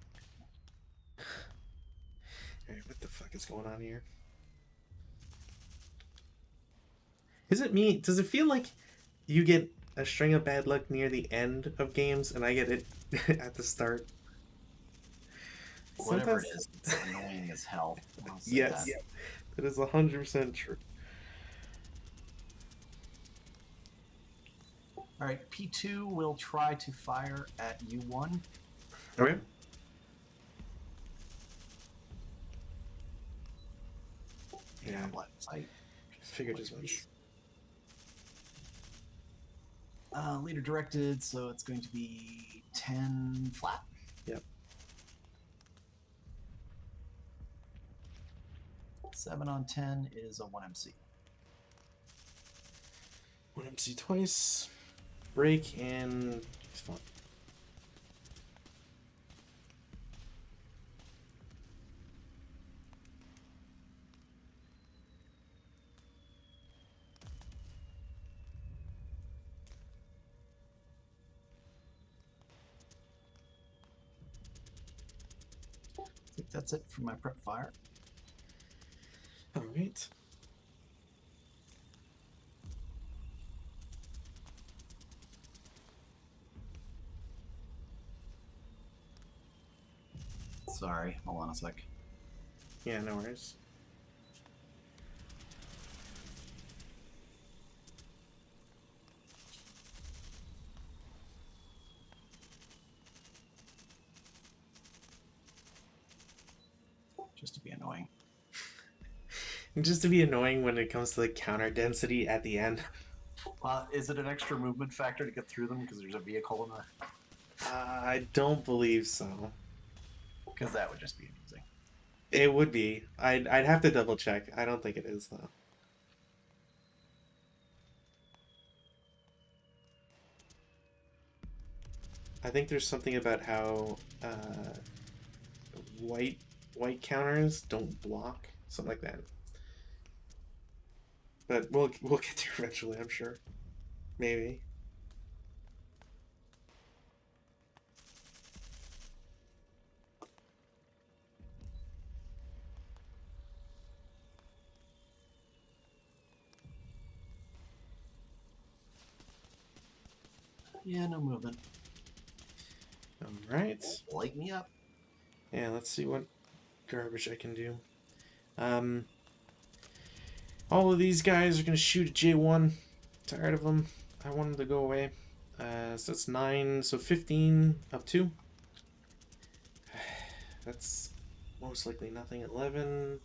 Alright, what the fuck is going on here? Is it me? Does it feel like you get a string of bad luck near the end of games and I get it at the start? Whatever it is, it's annoying as hell. I'll say Yes, that. that is 100% true. All right, P2 will try to fire at U1. Okay. Yeah. Line of sight. Figured as much. Leader directed, so it's going to be 10 flat. Yep. 7 on 10 is a 1MC. 1MC twice. Break and it's fun. I think that's it for my prep fire. All right. Sorry, hold on a sec. Yeah, no worries. Just to be annoying. Just to be annoying when it comes to the counter density at the end. Is it an extra movement factor to get through them because there's a vehicle in the... I don't believe so. Because that would just be amusing. It would be. I'd have to double check. I don't think it is though. I think there's something about how white counters don't block, something like that. But we'll get there eventually, I'm sure. Maybe. Yeah, no movement. All right. Light me up. Yeah, let's see what garbage I can do. All of these guys are going to shoot at J1. Tired of them. I want them to go away. So that's 9, so 15 up 2. That's most likely nothing. 11.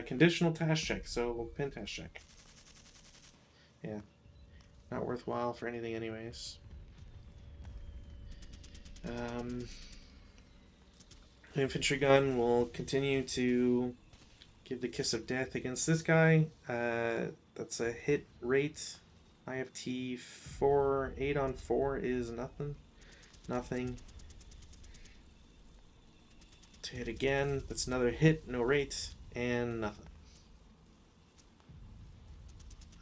Conditional task check, so pin task check. Yeah. Not worthwhile for anything anyways. The infantry gun will continue to give the kiss of death against this guy. That's a hit rate. IFT 8 on 4 is nothing. Nothing. To hit again, that's another hit, no rate, and nothing.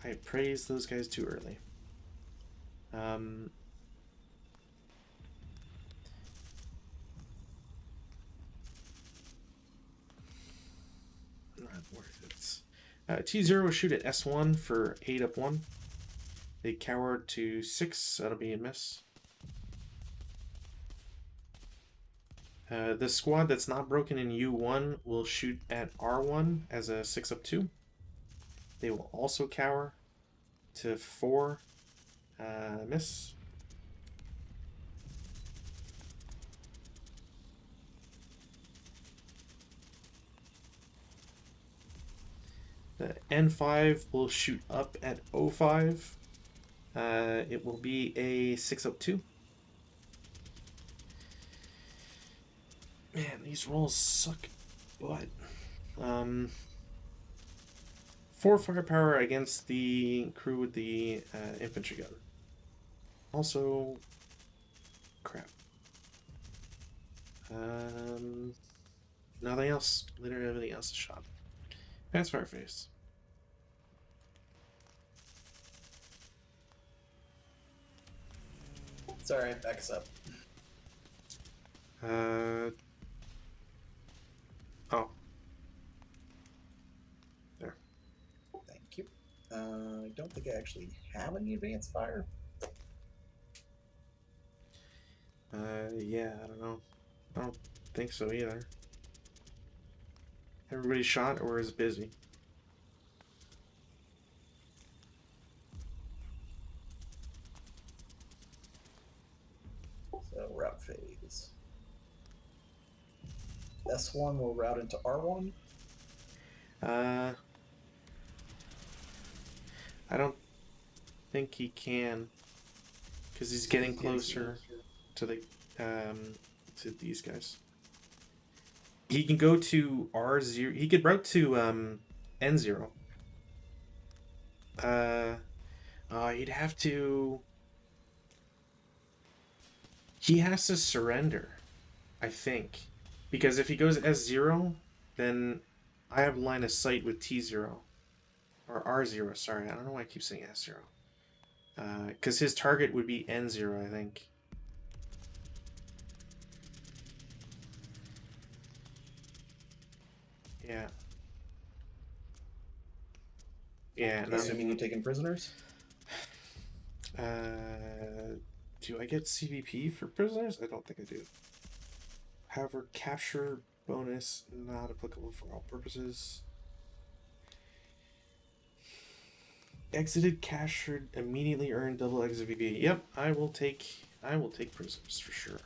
I praised those guys too early. Not worth it. T0 shoot at S1 for 8 up 1. They cower to 6. That'll be a miss. The squad that's not broken in U1 will shoot at R1 as a 6 up 2. They will also cower to 4. Miss. The N5 will shoot up at O5. It will be a 6 up 2. Man, these rolls suck butt. 4 firepower against the crew with the infantry gun. Also, crap. Nothing else. Literally everything else is shot. That's Fireface. Sorry, back us up. Oh. There. Thank you. I don't think I actually have any advanced fire. Yeah, I don't know. I don't think so either. Everybody shot or is busy? S1 will route into R1. I don't think he can, because he's getting closer to the to these guys. He can go to R0. He could route to N0. He'd have to. He has to surrender, I think, because if he goes S0, then I have line of sight with T0 or R0. Sorry, I don't know why I keep saying S0. Because his target would be N0, I think. Yeah. Yeah. No. Assuming you're taking prisoners. Do I get CVP for prisoners? I don't think I do. However, capture bonus not applicable for all purposes. Exited, captured, immediately earned double exit VP. Yep, I will take prisoners for sure.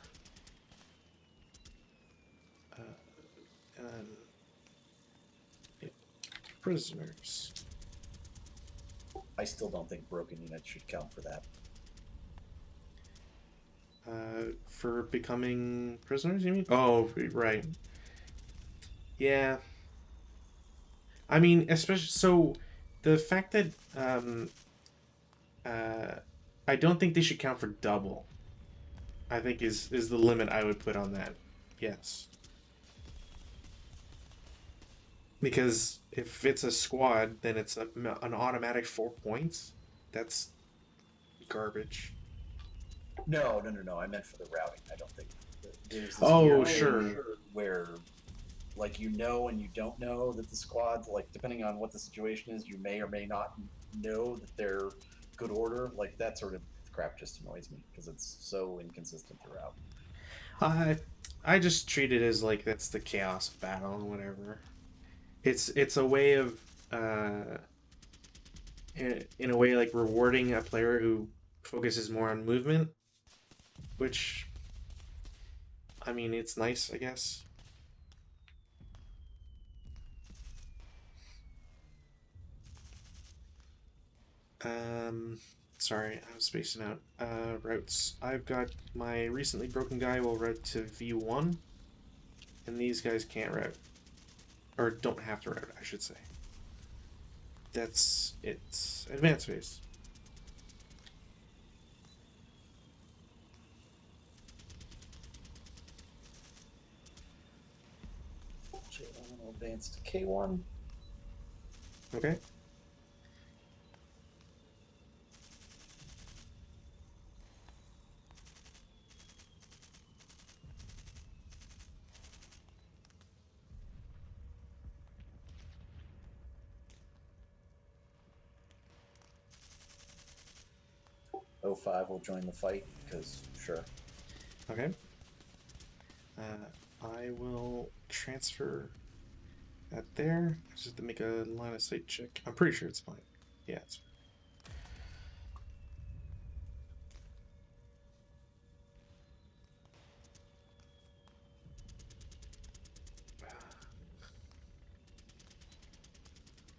Prisoners. I still don't think broken units should count for that. For becoming prisoners, you mean? Oh, right. Yeah. I mean, especially so, the fact that I don't think they should count for double. I think is the limit I would put on that. Yes. Because if it's a squad, then it's an automatic 4 points. That's garbage. No. I meant for the routing. I don't think there's this Oh, weird sure. thing where, like, you know and you don't know that the squad, like, depending on what the situation is, you may or may not know that they're good order. Like, that sort of crap just annoys me because it's so inconsistent throughout. I just treat it as like that's the chaos of battle and whatever. It's a way of in a way like rewarding a player who focuses more on movement, which I mean it's nice, I guess. Sorry, I was spacing out. Routes. I've got my recently broken guy will route to V1, and these guys can't route. Or don't have to route, I should say. That's it's advanced phase. J1 will advance to K1. Okay. O5 will join the fight because sure. Okay. I will transfer that there. I just have to make a line of sight check. I'm pretty sure it's fine. Yeah, it's fine.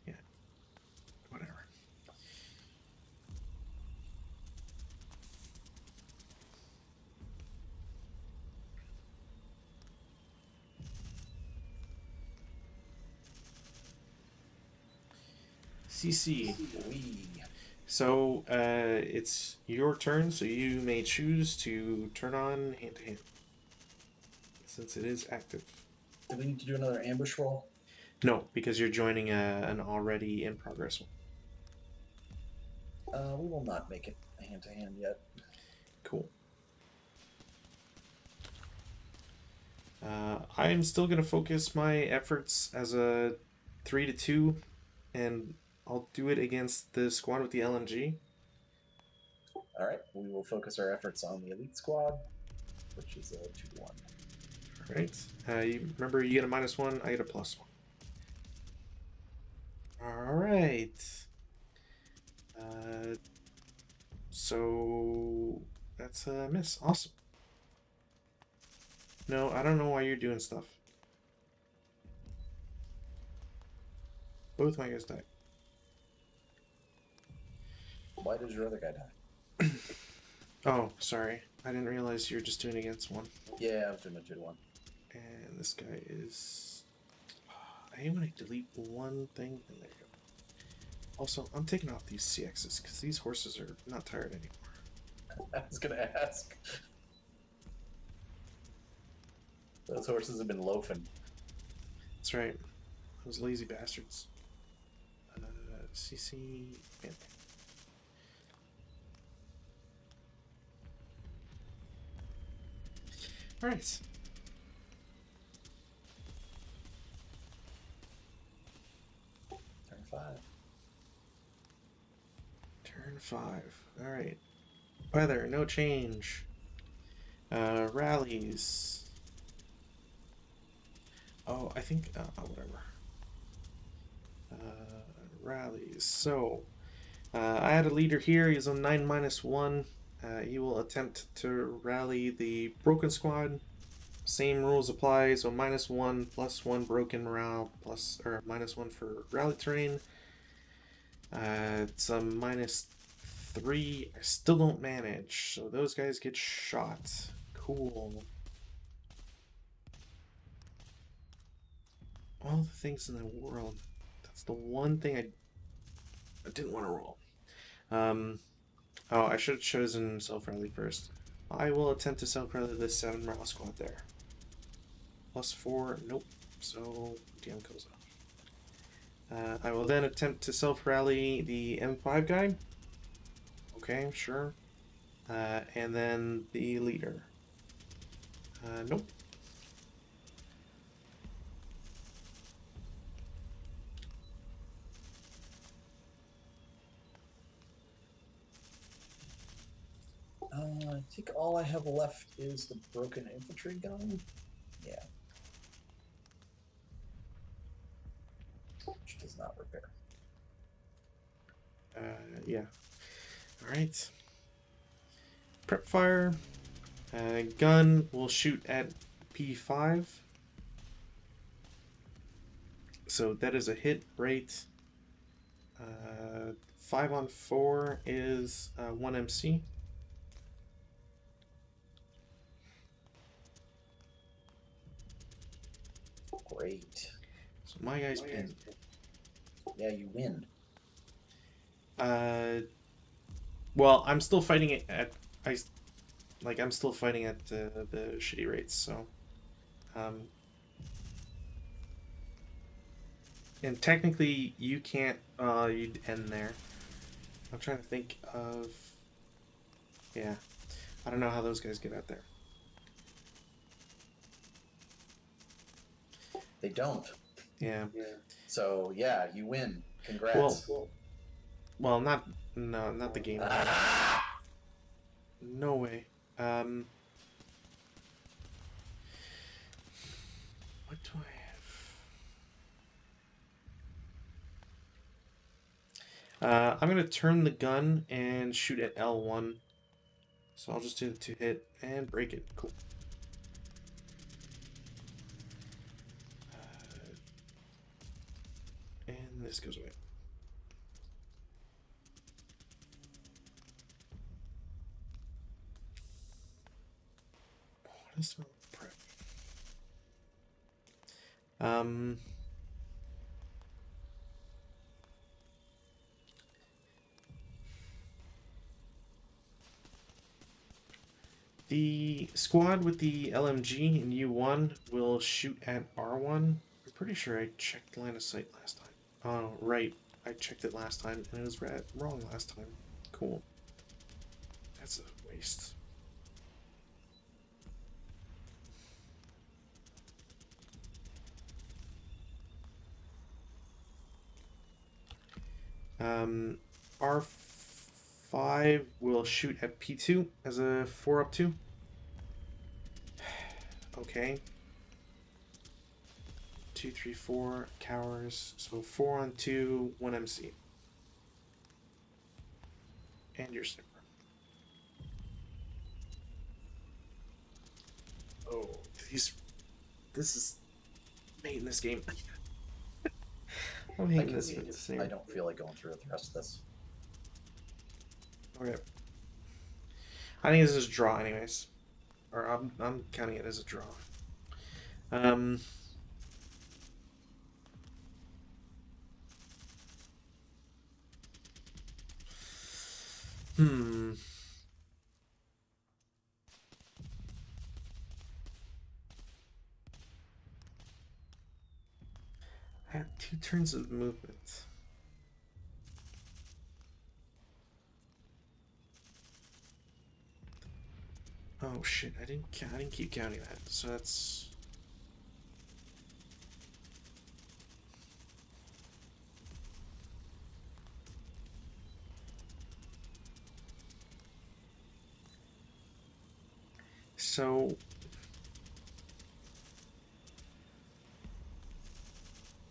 Yeah. Whatever. CC. So it's your turn, so you may choose to turn on hand to hand since it is active. Do we need to do another ambush roll? No, because you're joining an already in progress one. We will not make it hand to hand yet. Cool. I'm still gonna focus my efforts as a 3-2, and I'll do it against the squad with the LMG. All right, we will focus our efforts on the elite squad, which is a 2-1. All right. You remember you get a -1, I get a +1. All right. So that's a miss. Awesome. No, I don't know why you're doing stuff. Both my guys died. Why does your other guy die? Oh, sorry. I didn't realize you were just doing against one. Yeah, I was doing a 2-1. And this guy is... I hate when I delete one thing, and there you go. Also, I'm taking off these CXs, because these horses are not tired anymore. I was gonna ask. Those horses have been loafing. That's right. Those lazy bastards. CC... Man. Alright. Turn 5. Turn 5. Alright. Weather, no change. Rallies. Oh, I think... whatever. Rallies. So, I had a leader here. He's on 9-1. He will attempt to rally the broken squad. Same rules apply. So -1, +1 broken morale, plus or -1 for rally terrain. It's a -3. I still don't manage, so those guys get shot. Cool. All the things in the world. That's the one thing I didn't want to roll. Oh, I should have chosen self-rally first. I will attempt to self-rally this 7 morale squad there. +4, nope. So DM goes off. I will then attempt to self-rally the M5 guy. Okay, sure. And then the leader. Nope. I think all I have left is the broken infantry gun. Yeah. Which does not repair. Yeah. Alright. Prep fire. Gun will shoot at P5. So that is a hit rate. 5-on-4 is 1 MC. Great. So my guy's pinned. Yeah, you win. Well, I'm still fighting it at I'm still fighting at the shitty rates. So, and technically you can't. You'd end there. I'm trying to think of. Yeah, I don't know how those guys get out there. They don't. Yeah. So yeah, you win. Congrats. Well, not the game. No way. What do I have? I'm gonna turn the gun and shoot at L1. So I'll just do the 2-hit and break it. Cool. And this goes away. What is my prep? The squad with the LMG in U1 will shoot at R1. I'm pretty sure I checked line of sight last time. Oh, right. I checked it last time and it was wrong last time. Cool. That's a waste. R5 will shoot at P2 as a 4-up-2. Okay. 2, 3, 4 cowers. So 4-on-2, 1 MC. And your sniper. Oh, this is made in this game. I'm I hating can this see it. I scenario. don't feel like going through with the rest of this. Okay. I think this is a draw, anyways. Or I'm counting it as a draw. Um. Hmm. I have 2 turns of movement. Oh shit! I didn't keep counting that. So that's. So.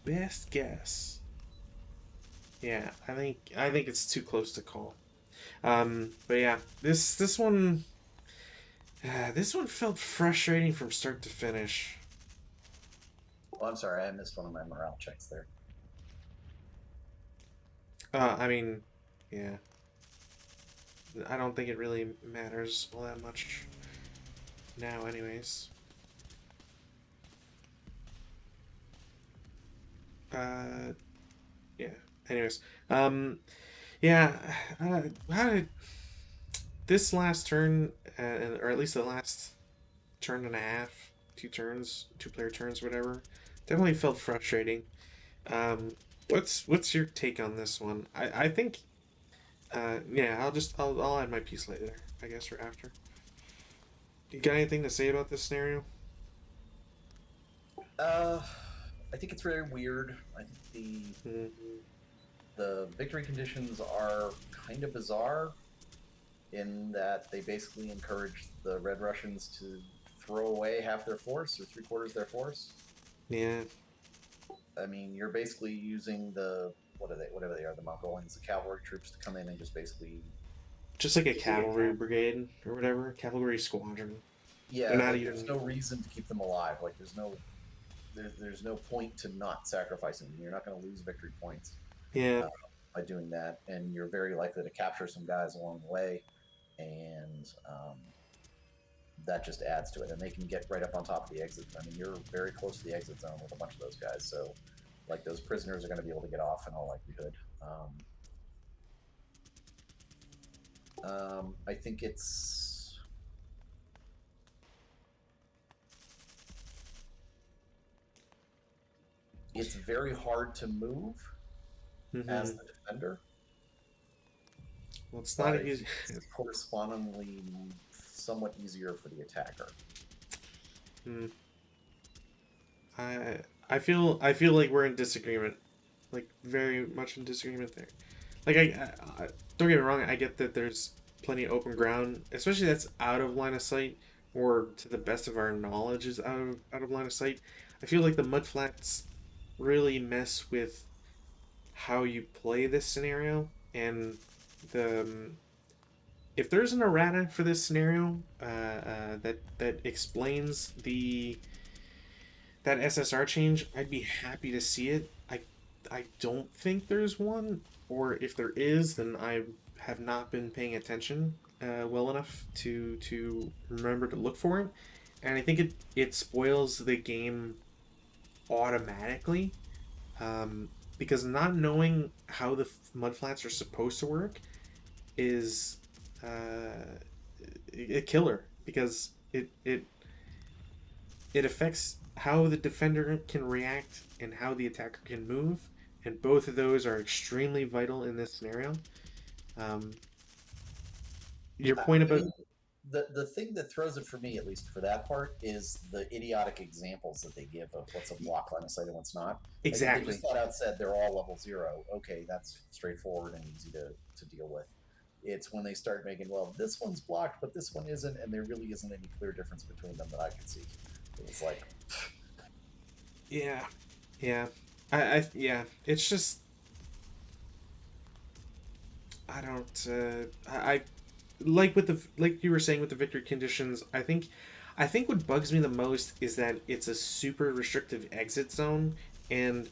Best guess. Yeah, I think it's too close to call. But yeah, this one felt frustrating from start to finish. Oh, I'm sorry, I missed one of my morale checks there. I mean, yeah, I don't think it really matters all that much now, anyways. Uh, yeah. Anyways, yeah. How did this last turn, or at least the last turn and a half, 2 turns, 2 player turns, whatever, definitely felt frustrating. Um, what's your take on this one? I think yeah, I'll add my piece later, I guess, or after. You got anything to say about this scenario? Uh, I think it's very weird. I think Mm, the victory conditions are kind of bizarre in that they basically encourage the Red Russians to throw away half their force or 3/4 their force. yeah, I mean, you're basically using the whatever they are, the Mongolians, the cavalry troops to come in and just basically just like a cavalry brigade or whatever, cavalry squadron. They're yeah, not like there's even. no reason to keep them alive. Like there's no point to not sacrificing them. You're not going to lose victory points Yeah, uh, by doing that, and you're very likely to capture some guys along the way, and that just adds to it. And they can get right up on top of the exit. I mean, you're very close to the exit zone with a bunch of those guys, so like those prisoners are going to be able to get off in all likelihood. I think it's very hard to move as mm-hmm. the defender, Well, it's not but I easy. think it's correspondingly somewhat easier for the attacker. Mm. I feel like we're in disagreement, like very much in disagreement there. Like don't get me wrong, I get that there's plenty of open ground, especially that's out of line of sight, or to the best of our knowledge is out of line of sight. I feel like the mudflats really mess with how you play this scenario, and the if there's an errata for this scenario that explains the that SSR change, I'd be happy to see it. I don't think there's one, or if there is, then I have not been paying attention well enough to remember to look for it, and I think it spoils the game automatically, because not knowing how the mudflats are supposed to work is a killer, because it affects how the defender can react and how the attacker can move, and both of those are extremely vital in this scenario. Um, your point I about mean, the thing that throws it for me, at least for that part, is the idiotic examples that they give of what's a block line of sight and what's not. Like if they exactly, just flat out said they're all level 0, okay, that's straightforward and easy to deal with. It's when they start making, well, this one's blocked, but this one isn't, and there really isn't any clear difference between them that I could see. It's like, yeah, yeah, yeah. It's just I don't I like with the like you were saying with the victory conditions. I think what bugs me the most is that it's a super restrictive exit zone, and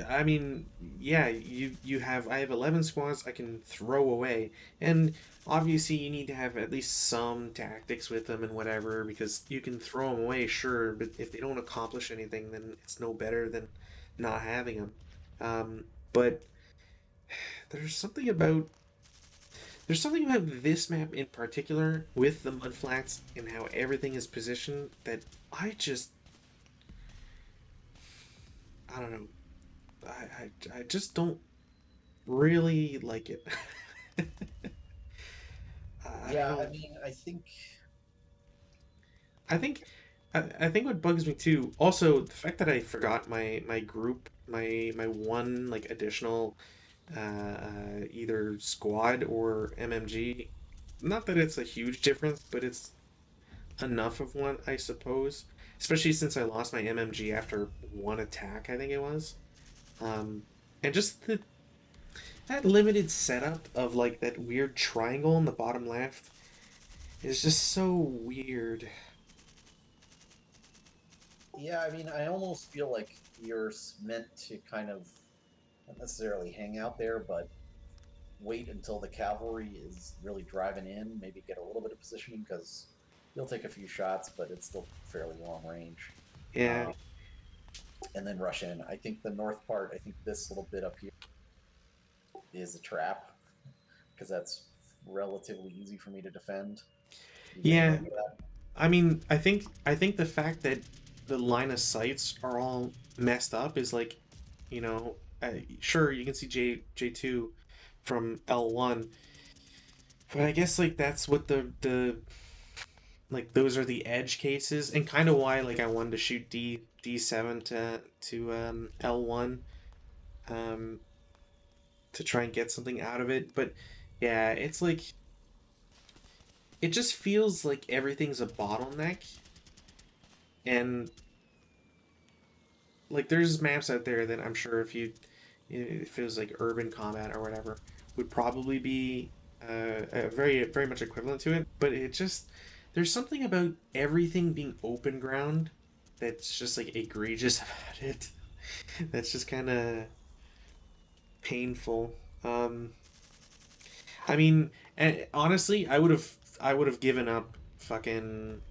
I mean, yeah, I have 11 squads I can throw away, and obviously you need to have at least some tactics with them and whatever because you can throw them away, sure, but if they don't accomplish anything, then it's no better than not having them. But there's something about this map in particular with the mudflats and how everything is positioned that I don't know. I just don't really like it. I don't Yeah, know. I mean, I think I think what bugs me too. Also, the fact that I forgot my group, my one like additional either squad or MMG. Not that it's a huge difference, but it's enough of one, I suppose. Especially since I lost my MMG after one attack, I think it was. Um, and just that limited setup of like that weird triangle in the bottom left is just so weird. yeah, I mean, I almost feel like you're meant to kind of not necessarily hang out there, but wait until the cavalry is really driving in, maybe get a little bit of positioning because you'll take a few shots, but it's still fairly long range. Yeah, Um, and then rush in. I think the north part, I think this little bit up here is a trap because that's relatively easy for me to defend. You think yeah. about that? I think the fact that the line of sights are all messed up is like, you know, sure you can see J2 from L1, but I guess like that's what the like those are the edge cases and kind of why like I wanted to shoot D7 to L1 um to try and get something out of it, but yeah, it's like it just feels like everything's a bottleneck and like there's maps out there that I'm sure if it was like urban combat or whatever would probably be very much equivalent to it, but it just there's something about everything being open ground that's just like egregious about it. That's just kind of painful. I mean, and honestly, I would have given up fucking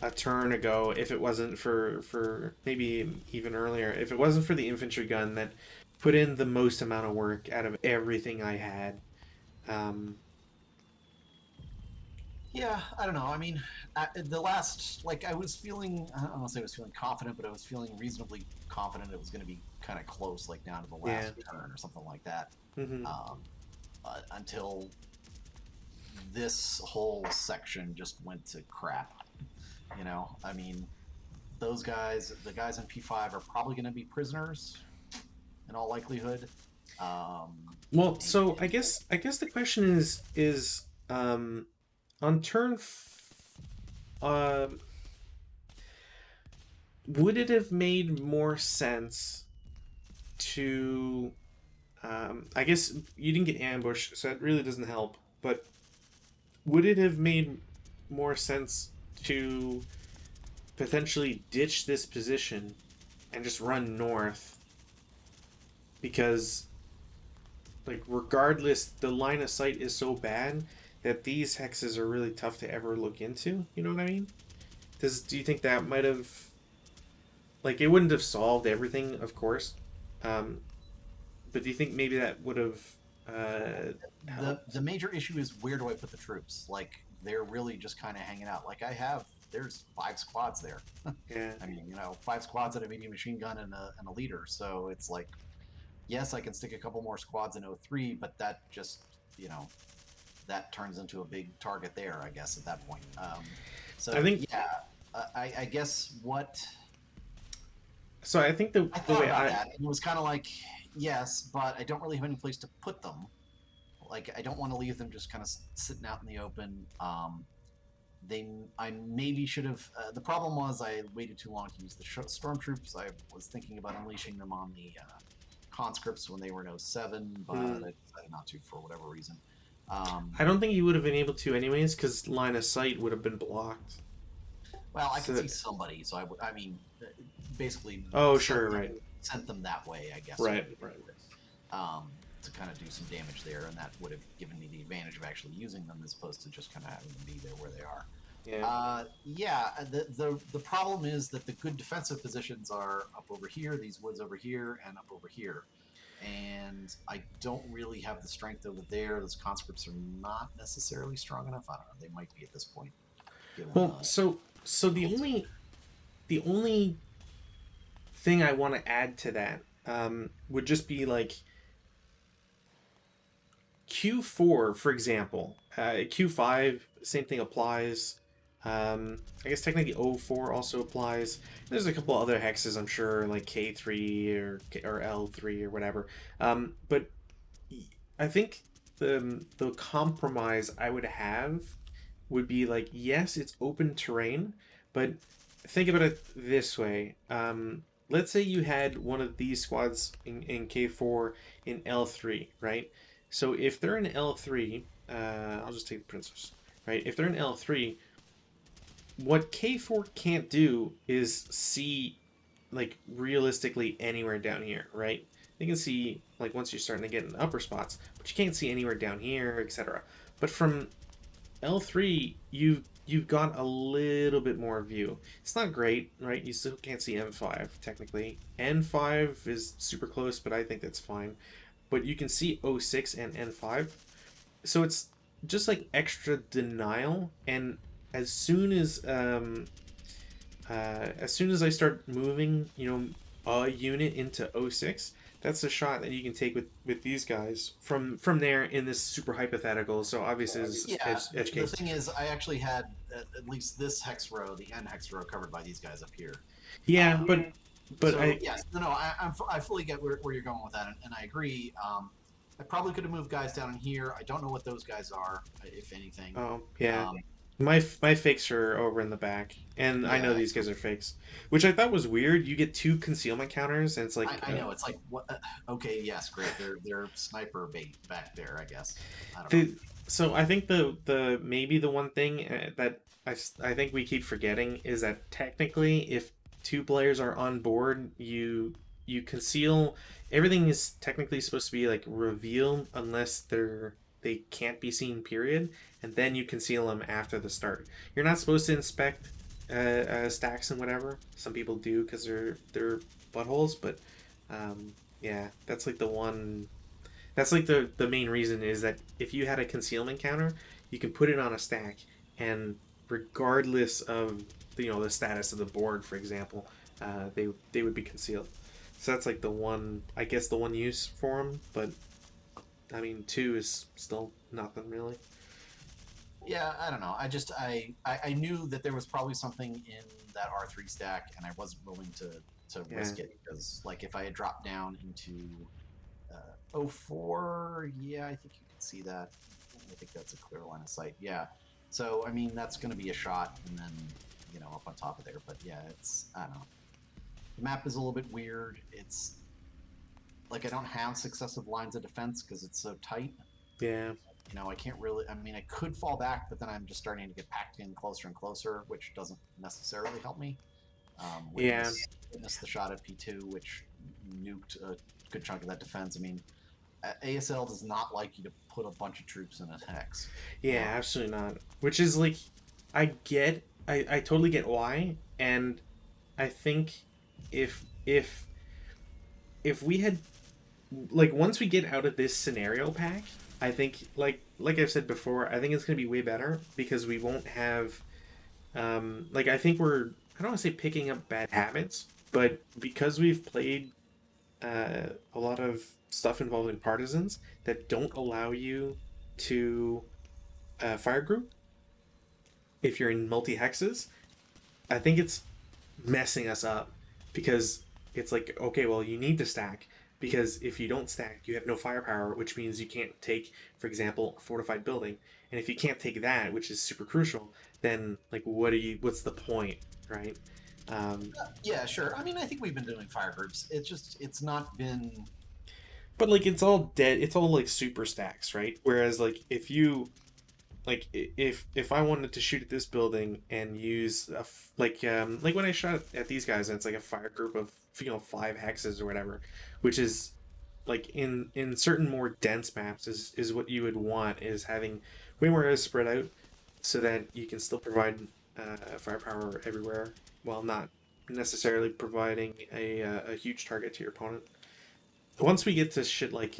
a turn ago if it wasn't for maybe even earlier if it wasn't for the infantry gun that put in the most amount of work out of everything I had. Um, Yeah, I don't know. I mean, the last, like, I was feeling, I don't want to say I was feeling confident, but I was feeling reasonably confident it was going to be kind of close, like down to the last turn or something like that. mhm. Until this whole section just went to crap. You know, I mean, those guys, the guys in P5 are probably going to be prisoners in all likelihood. Well, so I guess the question is on turn um would it have made more sense to I guess you didn't get ambushed, so that really doesn't help, but would it have made more sense to potentially ditch this position and just run north because like regardless the line of sight is so bad that these hexes are really tough to ever look into, you know what I mean? Do you think that might have like it wouldn't have solved everything, of course, um, but do you think maybe that would have helped? the major issue is where do I put the troops? Like, they're really just kind of hanging out. Like, there's 5 squads there. Yeah. I mean, 5 squads and a medium machine gun and a leader. So it's like, yes, I can stick a couple more squads in O3, but that just, that turns into a big target there, I guess, at that point. So I think yeah, I guess what so. I think I the thought way about that, and it was kind of like, yes, but I don't really have any place to put them. Like, I don't want to leave them just kind of sitting out in the open. I maybe should have. The problem was I waited too long to use the stormtroops. I was thinking about unleashing them on the conscripts when they were in '07, but I decided not to for whatever reason. I don't think you would have been able to anyways because line of sight would have been blocked. Well, I So could see somebody, so I mean, basically. oh sure, right. sent them that way, I guess. Right. To kind of do some damage there, and that would have given me the advantage of actually using them as opposed to just kind of having them be there where they are. Yeah. The problem is that the good defensive positions are up over here, these woods over here, and up over here. And I don't really have the strength over there. Those conscripts are not necessarily strong enough. I don't know. They might be at this point. Given, Well, so the only thing I want to add to that would just be like Q4, for example. Q5, same thing applies. I guess technically O4 also applies. There's a couple other hexes, I'm sure, like K3 or L3 or whatever. But I think the compromise I would have would be like, yes, it's open terrain, but think about it this way. Let's say you had one of these squads in K4 in L3, right? So if they're in L3, I'll just take the princess, right? If they're in L3, what K4 can't do is see, like, realistically anywhere down here, right? They can see, like, once you're starting to get in the upper spots, but you can't see anywhere down here, etc. But from L3, you've got a little bit more view. It's not great, right? You still can't see M5 technically. N5 is super close, but I think that's fine. But you can see O6 and N5, so it's just like extra denial. And as soon as I start moving, a unit into O6, that's a shot that you can take with these guys from there in this super hypothetical. So obviously, edge case. The thing is, I actually had at least this hex row, the N hex row, covered by these guys up here. Yeah, but so, I fully get where you're going with that, and I agree. I probably could have moved guys down in here. I don't know what those guys are, if anything. Oh yeah. My fakes are over in the back, and I know these guys are fakes, which I thought was weird. You get 2 concealment counters, and it's like I know it's like what? Okay, yes, great. They're sniper bait back there, I guess. I don't know. So I think the maybe the one thing that I think we keep forgetting is that technically, if 2 players are on board, you conceal. Everything is technically supposed to be like revealed unless they can't be seen, period, and then you conceal them after the start. You're not supposed to inspect stacks and whatever. Some people do because they're buttholes, but yeah, that's like the one. That's like the main reason is that if you had a concealment counter, you can put it on a stack, and regardless of the status of the board, for example, they would be concealed. So that's like the one use for them, but I mean 2 is still nothing really. Yeah, I don't know. I knew that there was probably something in that R3 stack, and I wasn't willing to risk it because, like, if I had dropped down into O4, yeah, I think you can see that. I think that's a clear line of sight. Yeah. So I mean, that's going to be a shot, and then up on top of there. But yeah, I don't know. The map is a little bit weird. It's like I don't have successive lines of defense because it's so tight. Yeah. I can't really. I mean, I could fall back, but then I'm just starting to get packed in closer and closer, which doesn't necessarily help me. Witness the shot at P2, which nuked a good chunk of that defense. I mean, ASL does not like you to put a bunch of troops in a hex. Yeah, absolutely not. Which is like, I totally get why, and I think if we had, like, once we get out of this scenario pack, I think like I've said before, I think it's gonna be way better because we won't have I think I don't want to say picking up bad habits, but because we've played a lot of stuff involving partisans that don't allow you to fire group if you're in multi-hexes, I think it's messing us up because it's like, okay, well, you need to stack because if you don't stack, you have no firepower, which means you can't take, for example, a fortified building. And if you can't take that, which is super crucial, then like what's the point, right? Yeah, sure. I mean, I think we've been doing fire groups. It's not been. But like it's all dead. It's all like super stacks, right? Whereas like if you, like if I wanted to shoot at this building and use like when I shot at these guys, and it's like a fire group of 5 hexes or whatever, which is like in certain more dense maps is what you would want, is having way more areas spread out so that you can still provide firepower everywhere while not necessarily providing a huge target to your opponent. Once we get to shit like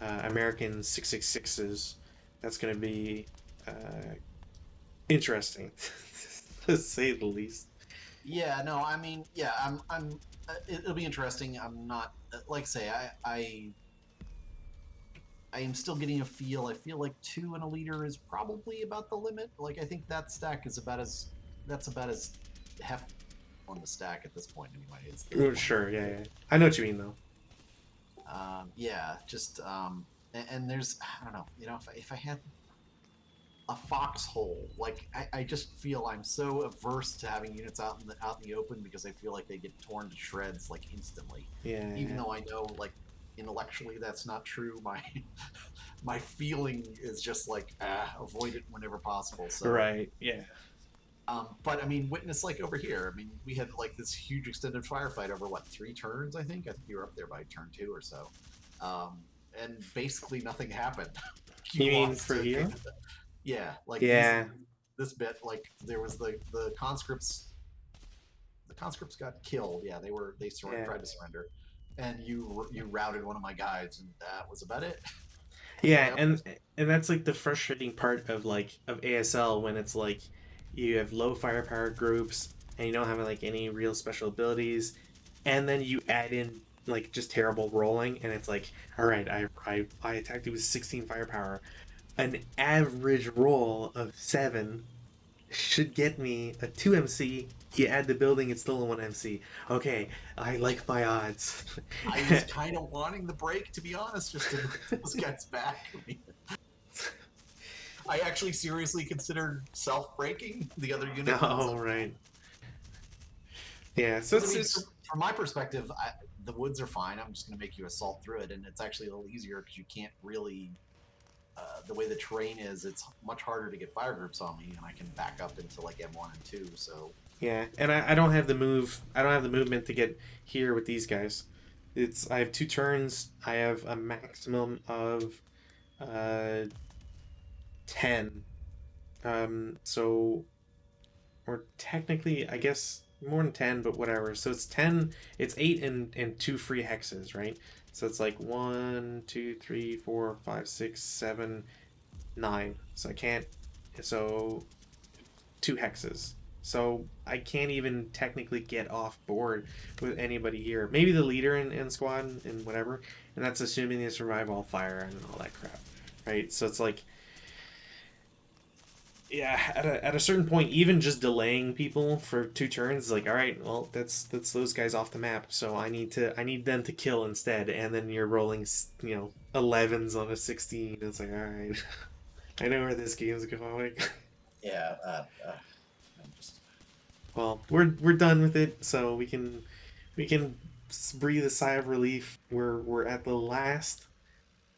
American 666s, that's going to be interesting, to say the least. Yeah, no, I mean, yeah, it'll be interesting. I'm not, like I say, I am still getting a feel. I feel like 2 and a leader is probably about the limit. Like, I think that stack is that's about as hefty on the stack at this point, anyway. It's Oh, sure, yeah. I know what you mean, though. yeah, just, and there's, I don't know, if I had a foxhole, like, I just feel I'm so averse to having units out in the open because I feel like they get torn to shreds, like, instantly. Yeah. Even though I know, like, intellectually that's not true, my feeling is just like, avoid it whenever possible. So Right, yeah. but I mean, witness, like, over here, I mean, we had like this huge extended firefight over what, 3 turns, I think you were up there by turn 2 or so, and basically nothing happened. You mean for here? Yeah, like, Yeah. this bit, like, there was the conscripts. The conscripts got killed. Yeah, they tried to surrender, and you routed one of my guys, and that was about it. Yeah, Yep. and that's like the frustrating part of ASL, when it's like you have low firepower groups and you don't have like any real special abilities, and then you add in like just terrible rolling, and it's like, all right, I attacked you with 16 firepower. An average roll of 7 should get me a 2 MC. You add the building, it's still a 1 MC. Okay, I like my odds. I was kind of wanting the break, to be honest, just to bring those guys back. I actually seriously considered self-breaking the other unit. Oh, right. Yeah, so from my perspective, the woods are fine. I'm just going to make you assault through it, and it's actually a little easier because you can't really. The way the terrain is, it's much harder to get fire groups on me, and I can back up into like M1 and 2. So yeah, and I don't have the move. I don't have the movement to get here with these guys. I have 2 turns. I have a maximum of 10. So, or technically, I guess more than 10, but whatever. So it's 10. It's 8 and 2 free hexes, right? So it's like 1, 2, 3, 4, 5, 6, 7, 9. So I can't. So 2 hexes. So I can't even technically get off board with anybody here. Maybe the leader in squad and whatever, and that's assuming they survive all fire and all that crap, right? So it's like, yeah, at a certain point, even just delaying people for 2 turns is like, all right, well, that's those guys off the map. So I need them to kill instead, and then you're rolling 11s on a 16. It's like, all right, I know where this game's going. Yeah. Well, we're done with it, so we can breathe a sigh of relief. We're at the last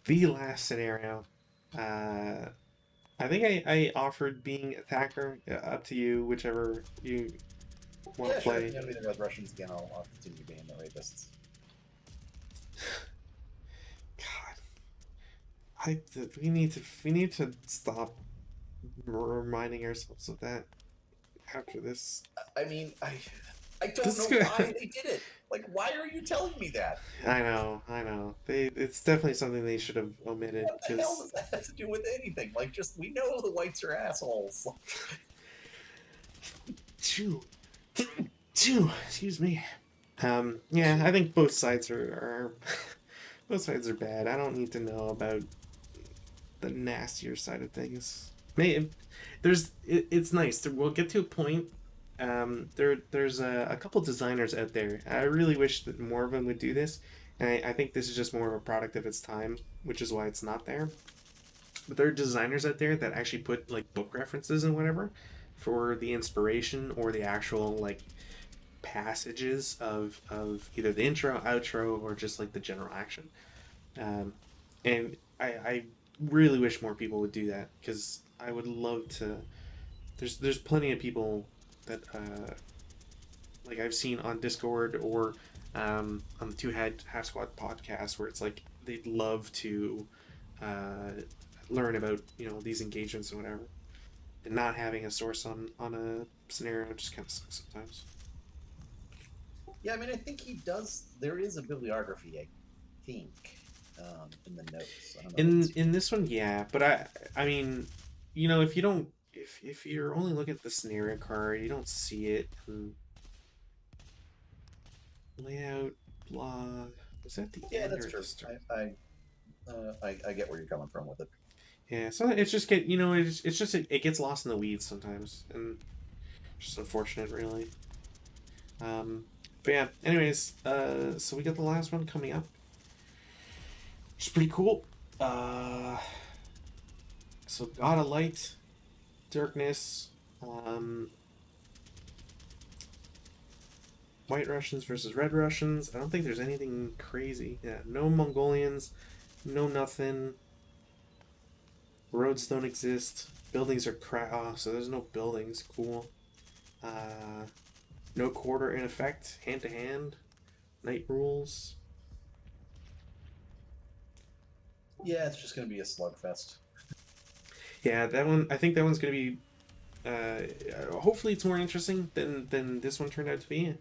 scenario. I think I offered being attacker. Up to you, whichever you want to play. Sure. Yeah, be the Red Russians again. I'll continue being the rapists. God, we need to stop reminding ourselves of that after this. I mean, I don't know why they did it. Like, why are you telling me that? I know. It's definitely something they should have omitted. What the hell does that have to do with anything? Like, just, we know the whites are assholes. Chew. Excuse me. Yeah, I think both sides are both sides are bad. I don't need to know about the nastier side of things. It's nice. We'll get to a point. There's a couple designers out there. I really wish that more of them would do this, and I think this is just more of a product of its time, which is why it's not there. But there are designers out there that actually put like book references and whatever for the inspiration or the actual like passages of either the intro, outro, or just like the general action. And I really wish more people would do that, because I would love to. There's plenty of people that like I've seen on Discord or on the Two Head Half Squad podcast, where it's like they'd love to learn about these engagements and whatever, and not having a source on a scenario just kind of sucks sometimes. Yeah, I mean, I think he does. There is a bibliography, I think, in the notes. I don't know if it's- In this one, yeah, but I mean, if you don't, if you're only looking at the scenario card, you don't see it. And layout, blah. Was that the yeah, end that's or true. the start? I get where you're coming from with it. Yeah, so it's just it's just it gets lost in the weeds sometimes, and just unfortunate, really. But yeah, anyways, so we got the last one coming up, which is pretty cool. So God of Light, Darkness, White Russians versus Red Russians. I don't think there's anything crazy. Yeah, no Mongolians, no nothing. Roads don't exist. Buildings are oh, so there's no buildings. Cool. No quarter in effect. Hand to hand. Night rules. Yeah, it's just going to be a slugfest. Yeah, that one. I think that one's gonna be. Hopefully, it's more interesting than this one turned out to be.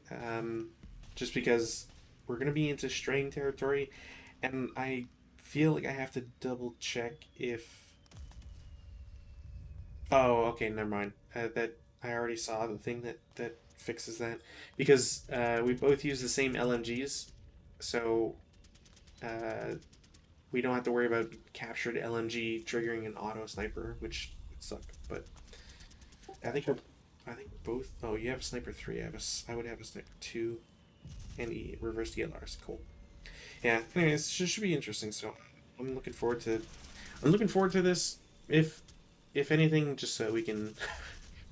Just because we're gonna be into straying territory, and I feel like I have to double check if. Oh, okay, never mind. That I already saw the thing that fixes that, because we both use the same LMGs, so we don't have to worry about captured LMG triggering an auto sniper, which would suck. But I think both. Oh, you have a sniper 3. I would have a sniper 2, and reverse DLRs. Cool. Yeah. Anyways, it should be interesting. So I'm looking forward to. I'm looking forward to this. If anything, just so we can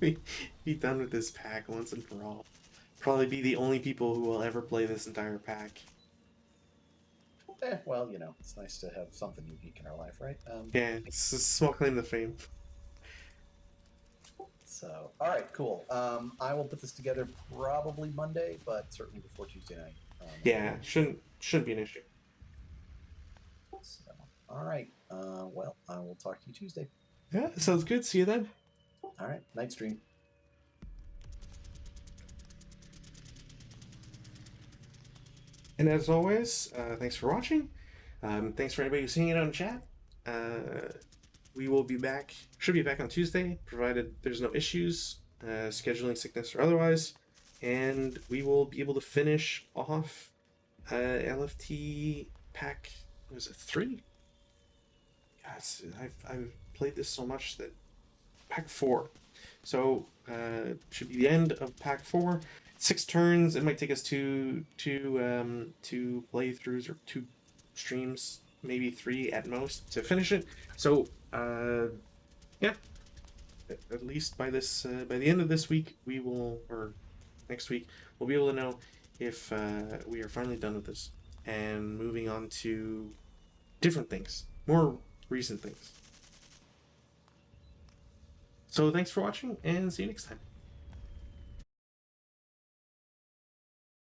be done with this pack once and for all. Probably be the only people who will ever play this entire pack. Well, it's nice to have something unique in our life, right? Yeah, it's a small claim to fame. So, all right, cool. I will put this together probably Monday, but certainly before Tuesday night. Yeah, shouldn't be an issue. So, all right. Well, I will talk to you Tuesday. Yeah, sounds good. See you then. All right, night stream. And as always, thanks for watching. Thanks for anybody who's seeing it on chat. We will be back. Should be back on Tuesday, provided there's no issues, scheduling, sickness, or otherwise. And we will be able to finish off LFT pack. Was it 3? Yes, I've played this so much that pack 4. So should be the end of pack 4. 6 turns. It might take us two playthroughs or 2 streams, maybe 3 at most, to finish it. So yeah, at least by the end of this week, we will, or next week, we'll be able to know if we are finally done with this and moving on to different things, more recent things. So thanks for watching, and see you next time.